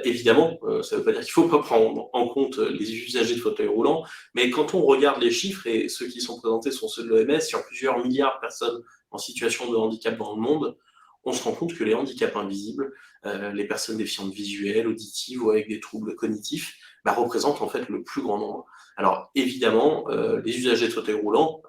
Évidemment, ça ne veut pas dire qu'il ne faut pas prendre en compte les usagers de fauteuils roulants, mais quand on regarde les chiffres, et ceux qui sont présentés sont ceux de l'OMS, sur plusieurs milliards de personnes en situation de handicap dans le monde, on se rend compte que les handicaps invisibles, les personnes déficientes visuelles, auditives ou avec des troubles cognitifs, représentent en fait le plus grand nombre. Alors évidemment, les usagers de fauteuils roulants,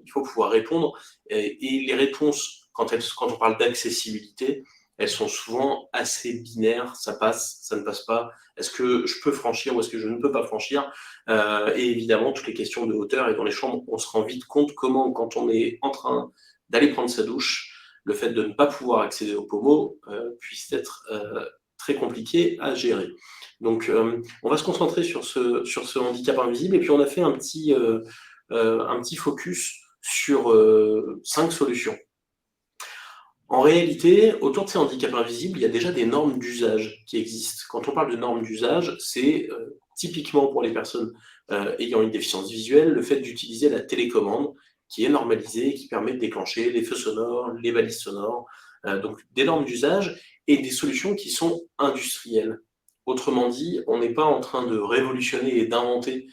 il faut pouvoir répondre, et les réponses, quand on parle d'accessibilité, elles sont souvent assez binaires, ça passe, ça ne passe pas, est-ce que je peux franchir ou est-ce que je ne peux pas franchir, et évidemment toutes les questions de hauteur, et dans les chambres, on se rend vite compte comment, quand on est en train d'aller prendre sa douche, le fait de ne pas pouvoir accéder au pommeau puisse être très compliqué à gérer. Donc on va se concentrer sur ce handicap invisible, et puis on a fait un petit focus sur 5 solutions. En réalité, autour de ces handicaps invisibles, il y a déjà des normes d'usage qui existent. Quand on parle de normes d'usage, c'est typiquement pour les personnes ayant une déficience visuelle, le fait d'utiliser la télécommande qui est normalisée, qui permet de déclencher les feux sonores, les balises sonores, donc des normes d'usage et des solutions qui sont industrielles. Autrement dit, on n'est pas en train de révolutionner et d'inventer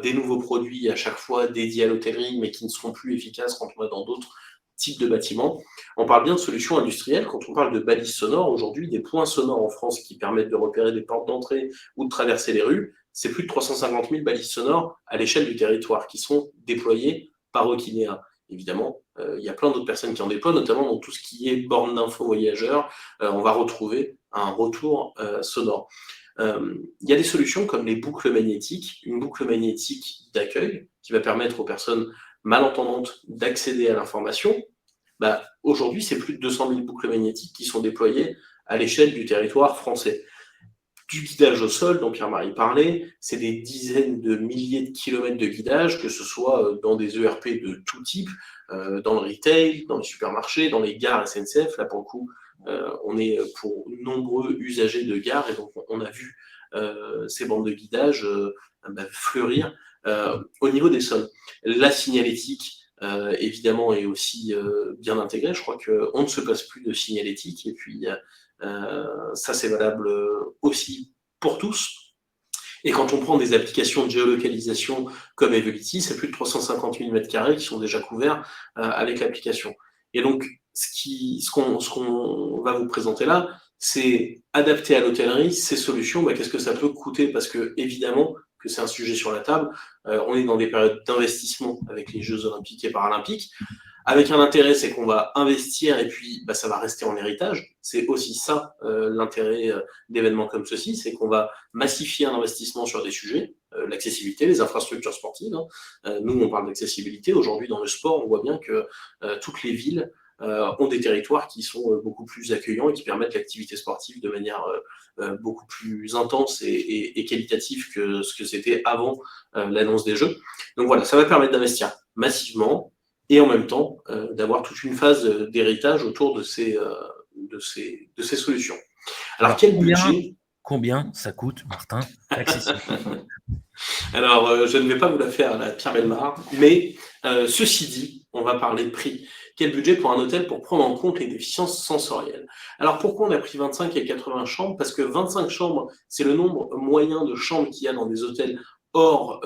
des nouveaux produits à chaque fois dédiés à l'hôtellerie, mais qui ne seront plus efficaces quand on va dans d'autres types de bâtiments. On parle bien de solutions industrielles. Quand on parle de balises sonores, aujourd'hui, des points sonores en France qui permettent de repérer des portes d'entrée ou de traverser les rues, c'est plus de 350 000 balises sonores à l'échelle du territoire qui sont déployées par Okinea. Évidemment, il y a plein d'autres personnes qui en déploient, notamment dans tout ce qui est borne d'info voyageurs. On va retrouver un retour sonore. Il y a des solutions comme les boucles magnétiques, une boucle magnétique d'accueil qui va permettre aux personnes malentendantes d'accéder à l'information. Aujourd'hui, c'est plus de 200 000 boucles magnétiques qui sont déployées à l'échelle du territoire français. Du guidage au sol, dont Pierre-Marie parlait, c'est des dizaines de milliers de kilomètres de guidage, que ce soit dans des ERP de tout type, dans le retail, dans les supermarchés, dans les gares SNCF. Là, pour le coup, on est pour nombreux usagers de gares, et donc on a vu ces bandes de guidage fleurir Au niveau des sols, la signalétique, évidemment, est aussi bien intégrée. Je crois qu'on ne se passe plus de signalétique. Et puis, ça, c'est valable aussi pour tous. Et quand on prend des applications de géolocalisation comme Evelity, c'est plus de 350 000 m² qui sont déjà couverts avec l'application. Et donc, ce qu'on va vous présenter là, c'est adapter à l'hôtellerie ces solutions. Qu'est-ce que ça peut coûter? Parce que, évidemment, que c'est un sujet sur la table. On est dans des périodes d'investissement avec les Jeux Olympiques et Paralympiques. Avec un intérêt, c'est qu'on va investir et puis ça va rester en héritage. C'est aussi ça l'intérêt d'événements comme ceci, c'est qu'on va massifier un investissement sur des sujets, l'accessibilité, les infrastructures sportives. Nous, on parle d'accessibilité. Aujourd'hui, dans le sport, on voit bien que toutes les villes ont des territoires qui sont beaucoup plus accueillants et qui permettent l'activité sportive de manière beaucoup plus intense et qualitative que ce que c'était avant l'annonce des Jeux. Donc voilà, ça va permettre d'investir massivement et en même temps d'avoir toute une phase d'héritage autour de ces solutions. Alors quel budget? Combien ça coûte, Martin, accessible? Alors, je ne vais pas vous la faire à la Pierre Bellemare, mais ceci dit, on va parler de prix. Quel budget pour un hôtel pour prendre en compte les déficiences sensorielles? Alors, pourquoi on a pris 25 et 80 chambres? Parce que 25 chambres, c'est le nombre moyen de chambres qu'il y a dans des hôtels hors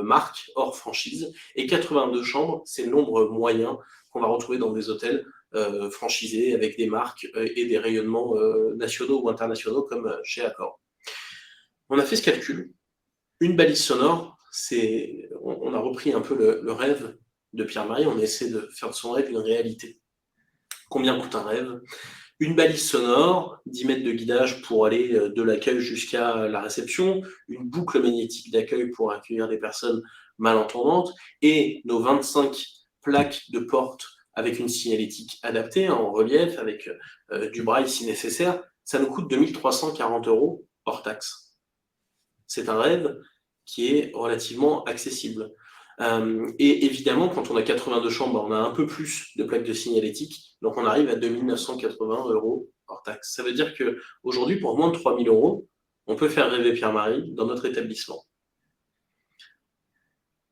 marque, hors franchise, et 82 chambres, c'est le nombre moyen qu'on va retrouver dans des hôtels franchisés avec des marques et des rayonnements nationaux ou internationaux comme chez Accor. On a fait ce calcul. Une balise sonore, on a repris un peu le rêve de Pierre-Marie, on essaie de faire de son rêve une réalité. Combien coûte un rêve? Une balise sonore, 10 mètres de guidage pour aller de l'accueil jusqu'à la réception, une boucle magnétique d'accueil pour accueillir des personnes malentendantes, et nos 25 plaques de porte avec une signalétique adaptée, en relief, avec du braille si nécessaire, ça nous coûte 2 340 € hors taxe. C'est un rêve qui est relativement accessible. Et évidemment, quand on a 82 chambres, on a un peu plus de plaques de signalétique, donc on arrive à 2 980 € hors taxe. Ça veut dire qu'aujourd'hui, pour moins de 3 000 €, on peut faire rêver Pierre-Marie dans notre établissement.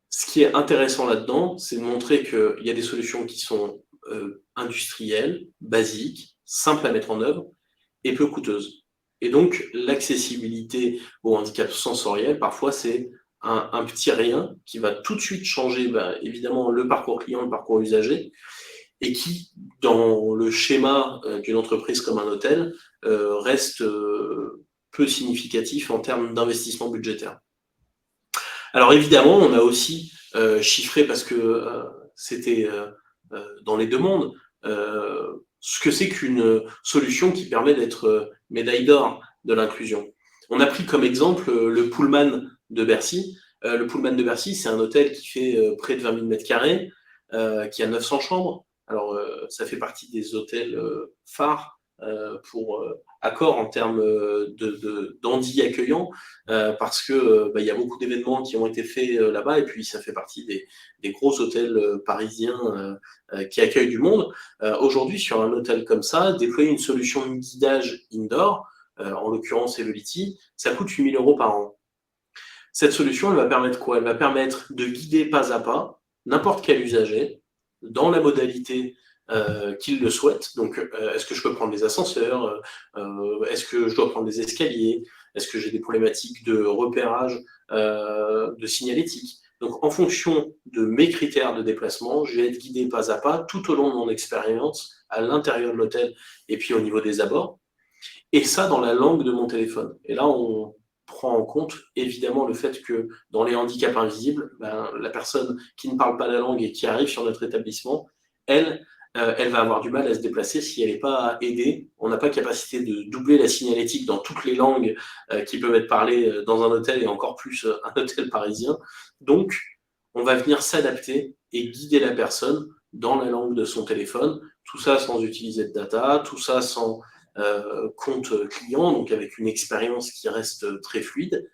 Ce qui est intéressant là-dedans, c'est de montrer qu'il y a des solutions qui sont industrielles, basiques, simples à mettre en œuvre et peu coûteuses. Et donc, l'accessibilité au handicap sensoriel, parfois, c'est un petit rien qui va tout de suite changer, évidemment, le parcours client, le parcours usager, et qui, dans le schéma d'une entreprise comme un hôtel, reste peu significatif en termes d'investissement budgétaire. Alors, évidemment, on a aussi chiffré, parce que c'était dans les demandes, ce que c'est qu'une solution qui permet d'être médaille d'or de l'inclusion. On a pris comme exemple le Pullman de Bercy. Le Pullman de Bercy, c'est un hôtel qui fait près de 20 000 m², qui a 900 chambres. Alors, ça fait partie des hôtels phares pour Accor en termes d'handy accueillant, parce que y a beaucoup d'événements qui ont été faits là-bas, et puis ça fait partie des gros hôtels parisiens qui accueillent du monde. Aujourd'hui, sur un hôtel comme ça, déployer une solution de guidage indoor, en l'occurrence Evelity, ça coûte 8 000 € par an. Cette solution, elle va permettre quoi? Elle va permettre de guider pas à pas n'importe quel usager dans la modalité qu'il le souhaite. Donc, est-ce que je peux prendre les ascenseurs? Est-ce que je dois prendre des escaliers? Est-ce que j'ai des problématiques de repérage de signalétique? Donc, en fonction de mes critères de déplacement, je vais être guidé pas à pas tout au long de mon expérience à l'intérieur de l'hôtel et puis au niveau des abords. Et ça, dans la langue de mon téléphone. Et là, on prend en compte évidemment le fait que dans les handicaps invisibles, la personne qui ne parle pas la langue et qui arrive sur notre établissement, elle va avoir du mal à se déplacer si elle n'est pas aidée. On n'a pas capacité de doubler la signalétique dans toutes les langues qui peuvent être parlées dans un hôtel, et encore plus un hôtel parisien. Donc, on va venir s'adapter et guider la personne dans la langue de son téléphone. Tout ça sans utiliser de data, tout ça sans compte client, donc avec une expérience qui reste très fluide.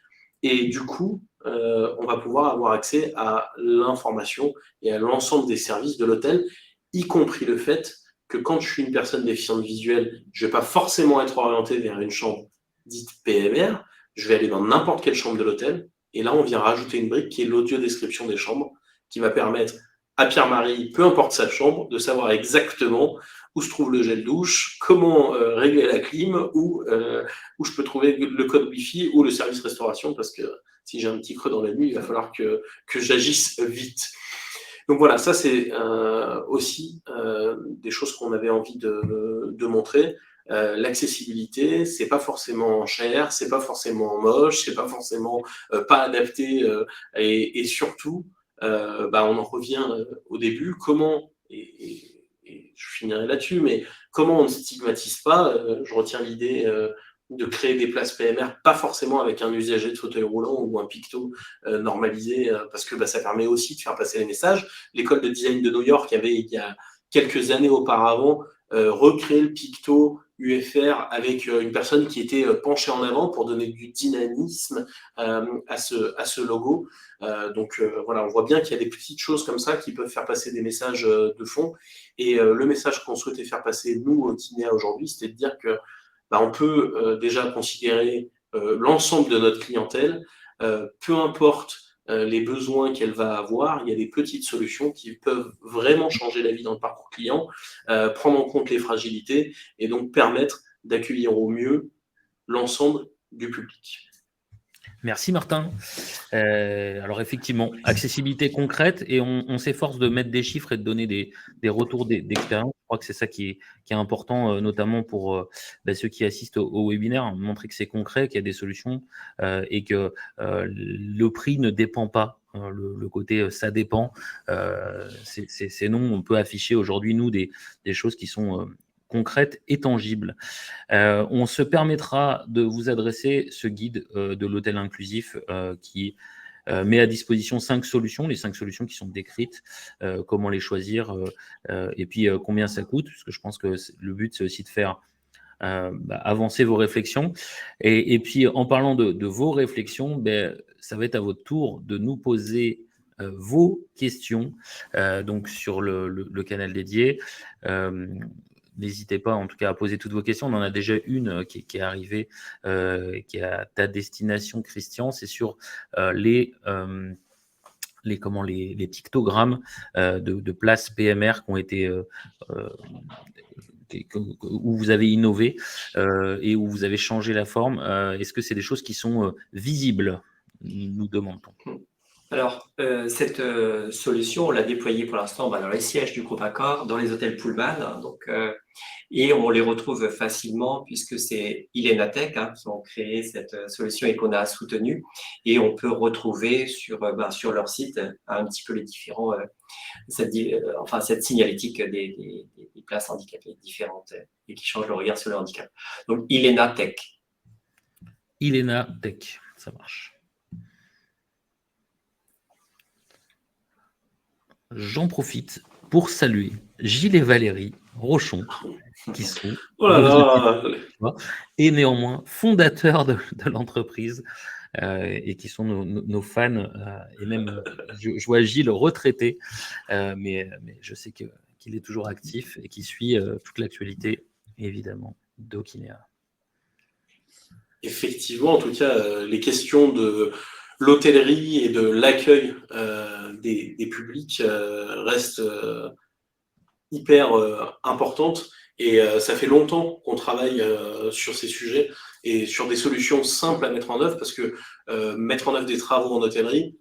Et du coup, on va pouvoir avoir accès à l'information et à l'ensemble des services de l'hôtel, y compris le fait que quand je suis une personne déficiente visuelle, je ne vais pas forcément être orienté vers une chambre dite PMR, je vais aller dans n'importe quelle chambre de l'hôtel, Et là, on vient rajouter une brique qui est l'audio-description des chambres, qui va permettre à Pierre-Marie, peu importe sa chambre, de savoir exactement où se trouve le gel douche, comment régler la clim, où je peux trouver le code Wi-Fi ou le service restauration, parce que si j'ai un petit creux dans la nuit, il va falloir que j'agisse vite. Donc voilà, ça c'est aussi des choses qu'on avait envie de montrer. L'accessibilité, c'est pas forcément cher, c'est pas forcément moche, c'est pas forcément pas adapté, et surtout, on en revient au début, comment, et je finirai là-dessus, mais comment on ne stigmatise pas, je retiens l'idée de créer des places PMR, pas forcément avec un usager de fauteuil roulant ou un picto normalisé, parce que ça permet aussi de faire passer les messages. L'école de design de New York avait, il y a quelques années auparavant, recréé le picto UFR avec une personne qui était penchée en avant pour donner du dynamisme à ce logo. Voilà, on voit bien qu'il y a des petites choses comme ça qui peuvent faire passer des messages de fond. Et le message qu'on souhaitait faire passer, nous, au Tinea aujourd'hui, c'était de dire que on peut déjà considérer l'ensemble de notre clientèle, peu importe les besoins qu'elle va avoir, il y a des petites solutions qui peuvent vraiment changer la vie dans le parcours client, prendre en compte les fragilités et donc permettre d'accueillir au mieux l'ensemble du public. Merci Martin. Alors effectivement, accessibilité concrète et on s'efforce de mettre des chiffres et de donner des retours d'expérience. Je crois que c'est ça qui est important, notamment pour ceux qui assistent au webinaire, montrer que c'est concret, qu'il y a des solutions et que le prix ne dépend pas. Le côté ça dépend, c'est non. On peut afficher aujourd'hui, nous, des choses qui sont concrètes et tangibles. On se permettra de vous adresser ce guide de l'hôtel inclusif qui met à disposition 5 solutions, les 5 solutions qui sont décrites, comment les choisir et puis combien ça coûte, parce que je pense que le but, c'est aussi de faire avancer vos réflexions. Et puis, en parlant de vos réflexions, ça va être à votre tour de nous poser vos questions donc sur le canal dédié. N'hésitez pas en tout cas à poser toutes vos questions. On en a déjà une qui est arrivée, qui est à ta destination, Christian. C'est sur les pictogrammes de places PMR qui ont été où vous avez innové et où vous avez changé la forme. Est-ce que c'est des choses qui sont visibles, nous demandons-t-on? Alors, cette solution, on l'a déployée pour l'instant dans les sièges du groupe Accor, dans les hôtels Pullman, et on les retrouve facilement puisque c'est Ilenatech qui ont créé cette solution et qu'on a soutenue, et on peut retrouver sur leur site un petit peu les différents, cette signalétique des places handicapées différentes et qui changent le regard sur le handicap. Donc, Ilenatech. Ilenatech, ça marche. J'en profite pour saluer Gilles et Valérie Rochon, qui sont et néanmoins fondateurs de l'entreprise et qui sont nos fans. Et même, je vois Gilles retraité, mais je sais qu'il est toujours actif et qui suit toute l'actualité, évidemment, d'Okinea. Effectivement, en tout cas, les questions de l'hôtellerie et de l'accueil des publics restent hyper importantes, et ça fait longtemps qu'on travaille sur ces sujets et sur des solutions simples à mettre en œuvre, parce que mettre en œuvre des travaux en hôtellerie,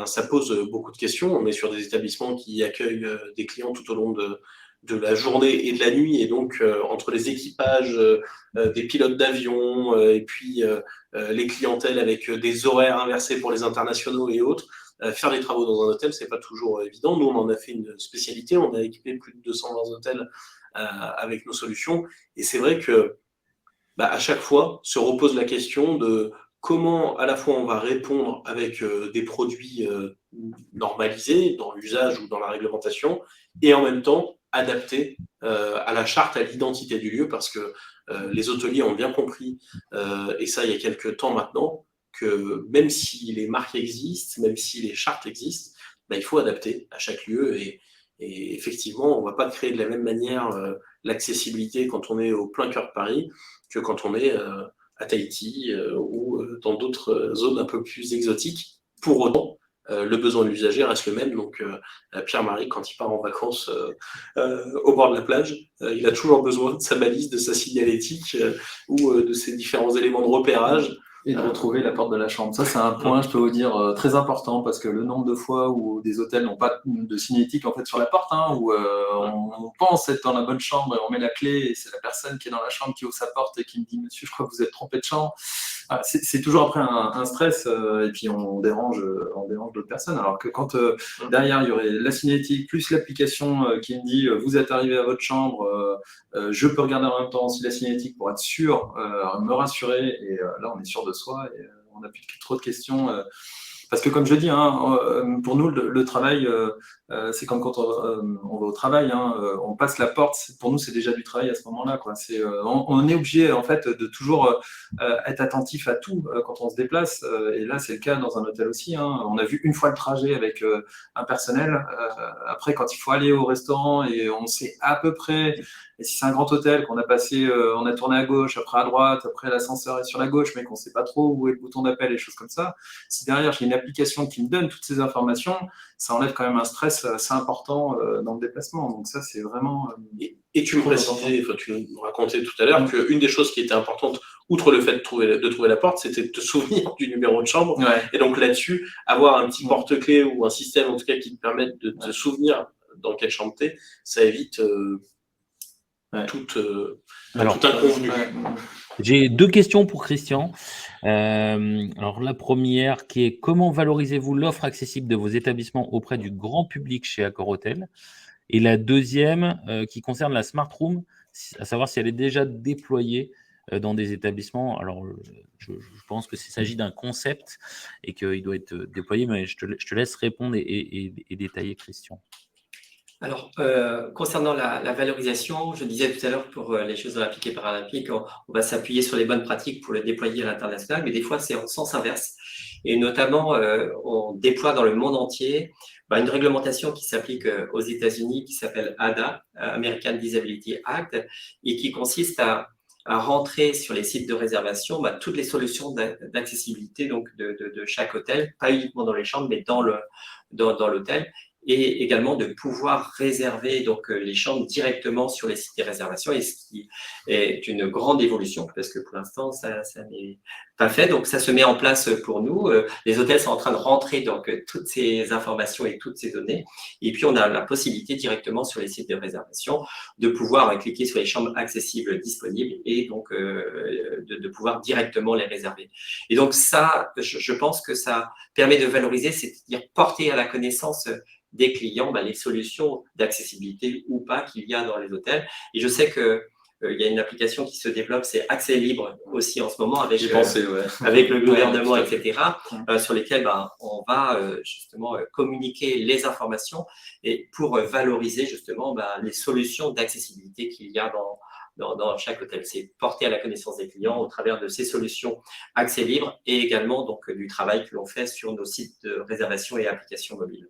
ça pose beaucoup de questions. On est sur des établissements qui accueillent des clients tout au long de la journée et de la nuit, et donc entre les équipages des pilotes d'avion et puis les clientèles avec des horaires inversés pour les internationaux et autres, faire des travaux dans un hôtel, c'est pas toujours évident. Nous, on en a fait une spécialité, on a équipé plus de 220 hôtels avec nos solutions, et c'est vrai que à chaque fois se repose la question de comment à la fois on va répondre avec des produits normalisés dans l'usage ou dans la réglementation, et en même temps adaptés à la charte, à l'identité du lieu, parce que les hôteliers ont bien compris, et ça il y a quelques temps maintenant, que même si les marques existent, même si les chartes existent, il faut adapter à chaque lieu, et effectivement, on ne va pas créer de la même manière l'accessibilité quand on est au plein cœur de Paris que quand on est à Tahiti ou dans d'autres zones un peu plus exotiques. Pour autant, le besoin de l'usager reste le même. Donc, Pierre-Marie, quand il part en vacances au bord de la plage, il a toujours besoin de sa balise, de sa signalétique ou de ses différents éléments de repérage. Et de retrouver la porte de la chambre. Ça, c'est un point, je peux vous dire, très important, parce que le nombre de fois où des hôtels n'ont pas de signalétique en fait, sur la porte, où on pense être dans la bonne chambre et on met la clé, et c'est la personne qui est dans la chambre qui ouvre sa porte et qui me dit « Monsieur, je crois que vous êtes trompé de chambre ». C'est toujours après un stress, et puis on dérange d'autres personnes. Alors que quand derrière, il y aurait la signalétique plus l'application qui me dit « Vous êtes arrivé à votre chambre, je peux regarder en même temps aussi la signalétique pour être sûr, me rassurer », et là, on est sûr de soi et on n'a plus trop de questions. Parce que comme je dis, pour nous, le travail, c'est comme quand on va au travail, on passe la porte. Pour nous, c'est déjà du travail à ce moment-là, quoi. On est obligé en fait de toujours être attentif à tout quand on se déplace. Et là, c'est le cas dans un hôtel aussi. On a vu une fois le trajet avec un personnel. Après, quand il faut aller au restaurant et on sait à peu près. Et si c'est un grand hôtel qu'on a passé, on a tourné à gauche, après à droite, après l'ascenseur est sur la gauche, mais qu'on ne sait pas trop où est le bouton d'appel et choses comme ça. Si derrière j'ai une application qui me donne toutes ces informations, ça enlève quand même un stress assez important dans le déplacement. Donc ça, c'est vraiment. Et tu me précisais, tu nous racontais tout à l'heure qu'une des choses qui était importante, outre le fait de trouver la porte, c'était de te souvenir du numéro de chambre. Ouais. Et donc là-dessus, avoir un petit porte-clés ou un système en tout cas qui te permette de te souvenir dans quelle chambre t'es, ça évite tout inconvenu. J'ai 2 questions pour Christian. Alors la première qui est: comment valorisez-vous l'offre accessible de vos établissements auprès du grand public chez Accor Hotel? Et la deuxième qui concerne la Smart Room, à savoir si elle est déjà déployée dans des établissements. Alors je pense que s'il s'agit d'un concept et qu'il doit être déployé, mais je te laisse répondre et détailler, Christian. Alors, concernant la valorisation, je disais tout à l'heure pour les Jeux olympiques et paralympiques, on va s'appuyer sur les bonnes pratiques pour le déployer à l'international, mais des fois, c'est en sens inverse. Et notamment, on déploie dans le monde entier une réglementation qui s'applique aux États-Unis, qui s'appelle ADA, American Disability Act, et qui consiste à rentrer sur les sites de réservation toutes les solutions d'accessibilité donc de chaque hôtel, pas uniquement dans les chambres, mais dans l'hôtel. Et également de pouvoir réserver donc les chambres directement sur les sites de réservation, et ce qui est une grande évolution parce que pour l'instant ça n'est pas fait. Donc ça se met en place pour nous. Les hôtels sont en train de rentrer donc toutes ces informations et toutes ces données, et puis on a la possibilité directement sur les sites de réservation de pouvoir cliquer sur les chambres accessibles disponibles et donc de pouvoir directement les réserver. Et donc ça, je pense que ça permet de valoriser, c'est-à-dire porter à la connaissance des clients les solutions d'accessibilité ou pas qu'il y a dans les hôtels. Et je sais que il y a une application qui se développe, c'est Accès Libre aussi en ce moment avec le gouvernement, etc., sur lesquels on va justement communiquer les informations et pour valoriser justement les solutions d'accessibilité qu'il y a dans chaque hôtel. C'est porté à la connaissance des clients au travers de ces solutions accès libre et également donc du travail que l'on fait sur nos sites de réservation et applications mobiles.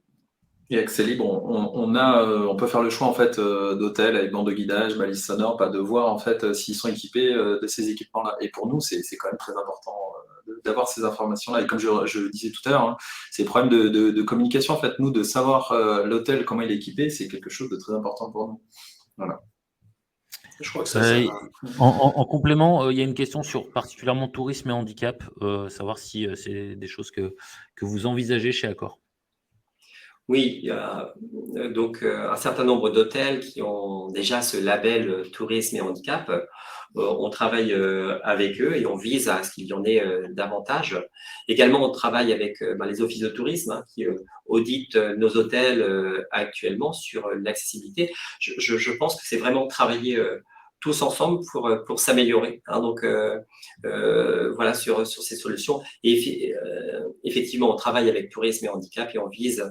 Et Accès Libre, on peut faire le choix en fait d'hôtels avec bande de guidage, balise sonore, pas de voir en fait s'ils sont équipés de ces équipements-là. Et pour nous, c'est quand même très important d'avoir ces informations-là. Et comme je le disais tout à l'heure, c'est le problème de communication en fait. Nous, de savoir l'hôtel comment il est équipé, c'est quelque chose de très important pour nous. Voilà. Je crois que ça en complément, il y a une question sur particulièrement tourisme et handicap, savoir si c'est des choses que vous envisagez chez Accor. Oui, il y a donc un certain nombre d'hôtels qui ont déjà ce label tourisme et handicap. On travaille avec eux et on vise à ce qu'il y en ait davantage. Également, on travaille avec les offices de tourisme qui auditent nos hôtels actuellement sur l'accessibilité. Je pense que c'est vraiment travailler tous ensemble pour s'améliorer. Donc, voilà, sur ces solutions. Et effectivement, on travaille avec tourisme et handicap et on vise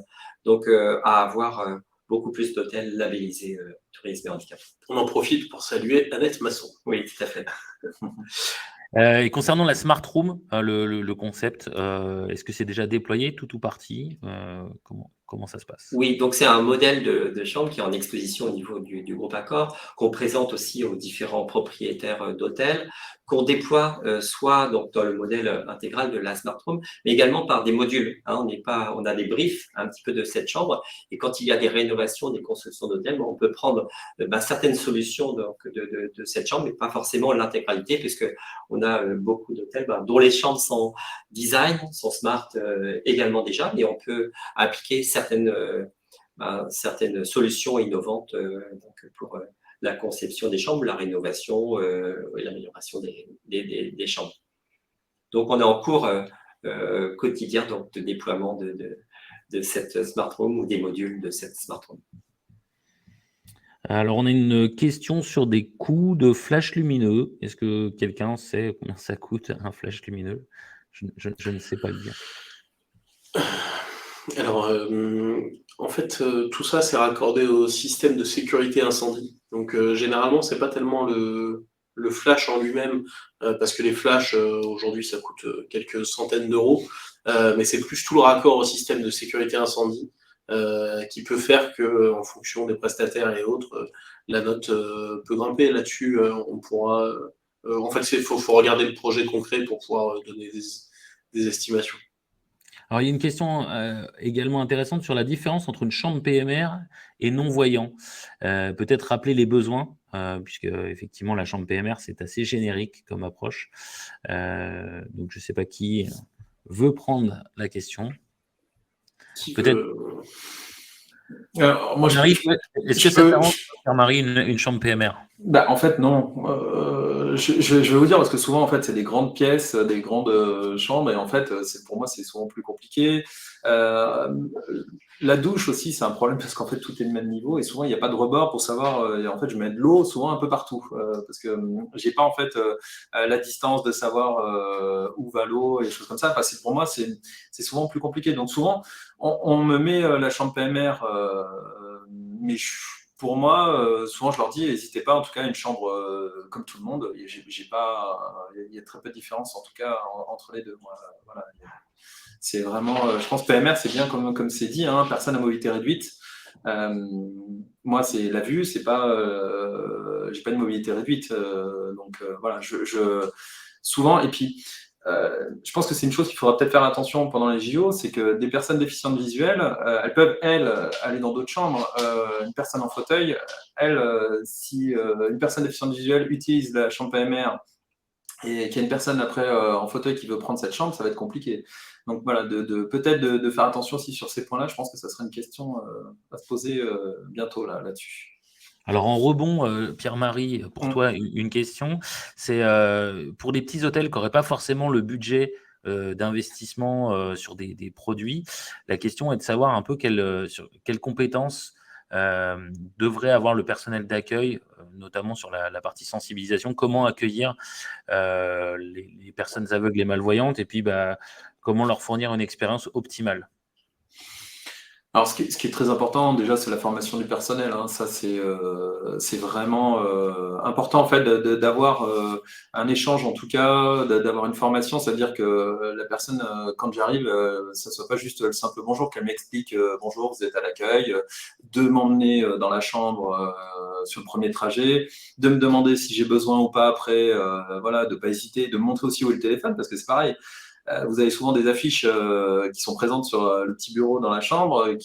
donc à avoir beaucoup plus d'hôtels labellisés tourisme et handicap. On en profite pour saluer Annette Masson. Oui, tout à fait. Et concernant la Smart Room, le concept, est-ce que c'est déjà déployé tout ou partie? Comment ça se passe? Oui, donc c'est un modèle de chambre qui est en exposition au niveau du groupe Accor, qu'on présente aussi aux différents propriétaires d'hôtels qu'on déploie soit donc, dans le modèle intégral de la Smart Home, mais également par des modules. Hein. On a des briefs un petit peu de cette chambre, et quand il y a des rénovations, des constructions d'hôtels, on peut prendre certaines solutions donc, de cette chambre, mais pas forcément l'intégralité, puisqu'on a beaucoup d'hôtels dont les chambres sont design, sont smart également déjà, mais on peut appliquer certaines solutions innovantes donc pour la conception des chambres, la rénovation et l'amélioration des chambres. Donc, on est en cours quotidien donc, de déploiement de cette Smart Home ou des modules de cette Smart Home. Alors, on a une question sur des coûts de flash lumineux. Est-ce que quelqu'un sait combien ça coûte un flash lumineux ? Je ne sais pas le dire. Alors, en fait, tout ça, c'est raccordé au système de sécurité incendie. Donc, généralement, c'est pas tellement le flash en lui-même, parce que les flashs, aujourd'hui, ça coûte quelques centaines d'euros, mais c'est plus tout le raccord au système de sécurité incendie qui peut faire que, en fonction des prestataires et autres, la note peut grimper. Là-dessus, on pourra... en fait, il faut regarder le projet concret pour pouvoir donner des estimations. Alors, il y a une question également intéressante sur la différence entre une chambre PMR et non-voyant. Peut-être rappeler les besoins, puisque effectivement, la chambre PMR, c'est assez générique comme approche. Donc, je ne sais pas qui veut prendre la question. Peut-être. Moi, est-ce que ça t'arrange, Pierre-Marie, une chambre PMR ? En fait, non. Je vais vous dire, parce que souvent, en fait, c'est des grandes pièces, des grandes chambres, et en fait, pour moi, c'est souvent plus compliqué. La douche aussi, c'est un problème, parce qu'en fait, tout est de même niveau, et souvent, il n'y a pas de rebord pour savoir, et en fait, je mets de l'eau souvent un peu partout, parce que j'ai pas, en fait, la distance de savoir où va l'eau, et des choses comme ça. Enfin, pour moi, c'est souvent plus compliqué. Donc, souvent, on me met la chambre PMR, mais pour moi, souvent je leur dis, n'hésitez pas, en tout cas, une chambre comme tout le monde. Il y a très peu de différence, en tout cas, entre les deux. Moi, voilà. C'est vraiment, je pense, PMR, c'est bien comme c'est dit, hein, personne à mobilité réduite. Moi, c'est la vue, c'est pas, j'ai pas de mobilité réduite, donc voilà. Souvent, et puis. Je pense que c'est une chose qu'il faudra peut-être faire attention pendant les JO, c'est que des personnes déficientes visuelles, elles peuvent, aller dans d'autres chambres. Une personne en fauteuil, si une personne déficiente visuelle utilise la chambre PMR et qu'il y a une personne après en fauteuil qui veut prendre cette chambre, ça va être compliqué. Donc voilà, peut-être de faire attention aussi sur ces points-là. Je pense que ça serait une question à se poser bientôt là-dessus. Alors, en rebond, Pierre-Marie, pour toi, une question. C'est pour des petits hôtels qui n'auraient pas forcément le budget d'investissement sur des produits. La question est de savoir un peu quelles compétences devrait avoir le personnel d'accueil, notamment sur la partie sensibilisation. Comment accueillir les personnes aveugles et malvoyantes, et puis comment leur fournir une expérience optimale. Alors, ce qui est très important, déjà, c'est la formation du personnel. Hein. Ça, c'est vraiment important, en fait, d'avoir un échange, en tout cas, d'avoir une formation. C'est-à-dire que la personne, quand j'arrive, ça ne soit pas juste le simple bonjour, qu'elle m'explique bonjour, vous êtes à l'accueil, de m'emmener dans la chambre sur le premier trajet, de me demander si j'ai besoin ou pas après, voilà, de ne pas hésiter, de me montrer aussi où est le téléphone, parce que c'est pareil. Vous avez souvent des affiches qui sont présentes sur le petit bureau dans la chambre où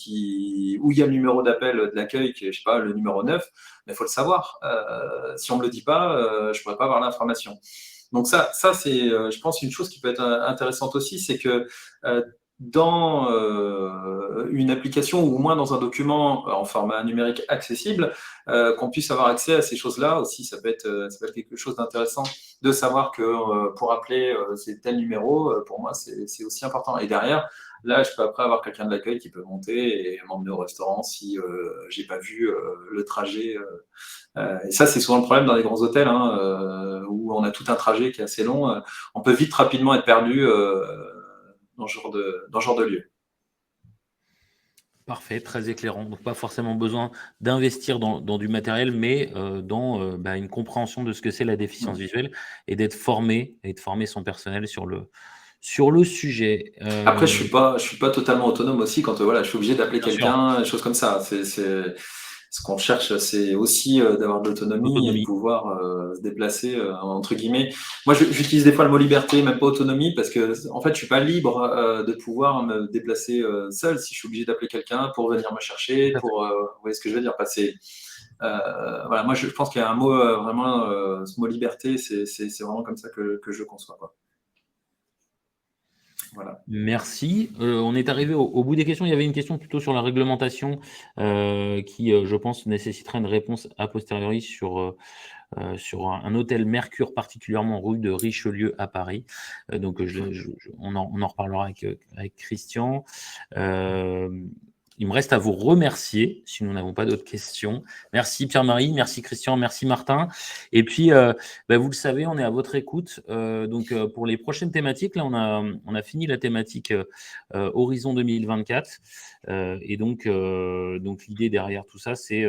il y a le numéro d'appel de l'accueil, qui est, je sais pas, le numéro 9, mais il faut le savoir. Si on ne me le dit pas, je ne pourrais pas avoir l'information. Donc ça c'est, je pense, une chose qui peut être intéressante aussi, c'est que dans une application ou au moins dans un document en format numérique accessible, qu'on puisse avoir accès à ces choses-là aussi, ça peut être quelque chose d'intéressant de savoir que pour appeler c'est tel numéro, pour moi c'est aussi important. Et derrière, là, je peux après avoir quelqu'un de l'accueil qui peut monter et m'emmener au restaurant si j'ai pas vu le trajet. Et ça, c'est souvent le problème dans les grands hôtels, hein, où on a tout un trajet qui est assez long. On peut vite rapidement être perdu dans ce genre de lieu. Parfait, très éclairant. Donc, pas forcément besoin d'investir dans du matériel, mais dans une compréhension de ce que c'est la déficience visuelle et d'être formé et de former son personnel sur le sujet. Après, je suis pas totalement autonome aussi quand voilà, je suis obligé d'appeler quelqu'un, des choses comme ça. Ce qu'on cherche, c'est aussi d'avoir de l'autonomie et de pouvoir se déplacer, entre guillemets. Moi, j'utilise des fois le mot liberté, même pas autonomie, parce que en fait, je suis pas libre de pouvoir me déplacer seul si je suis obligé d'appeler quelqu'un pour venir me chercher, vous voyez ce que je veux dire, passer. Voilà, moi, je pense qu'il y a un mot vraiment, ce mot liberté, c'est vraiment comme ça que je conçois, quoi. Voilà. Merci. On est arrivé au bout des questions. Il y avait une question plutôt sur la réglementation qui, je pense, nécessiterait une réponse a posteriori sur un hôtel Mercure, particulièrement rue de Richelieu à Paris. Donc, on en reparlera avec Christian. Il me reste à vous remercier si nous n'avons pas d'autres questions. Merci Pierre-Marie, merci Christian, merci Martin. Et puis, vous le savez, on est à votre écoute. Donc, pour les prochaines thématiques, là, on a fini la thématique Horizon 2024. Et donc l'idée derrière tout ça, c'est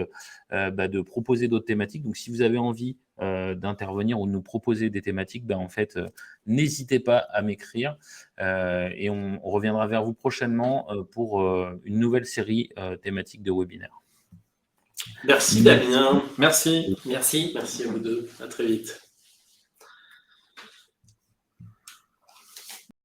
de proposer d'autres thématiques. Donc, si vous avez envie d'intervenir ou de nous proposer des thématiques, en fait, n'hésitez pas à m'écrire et on reviendra vers vous prochainement pour une nouvelle série thématique de webinaire. Merci Damien. Merci. Merci. Merci à vous deux. À très vite.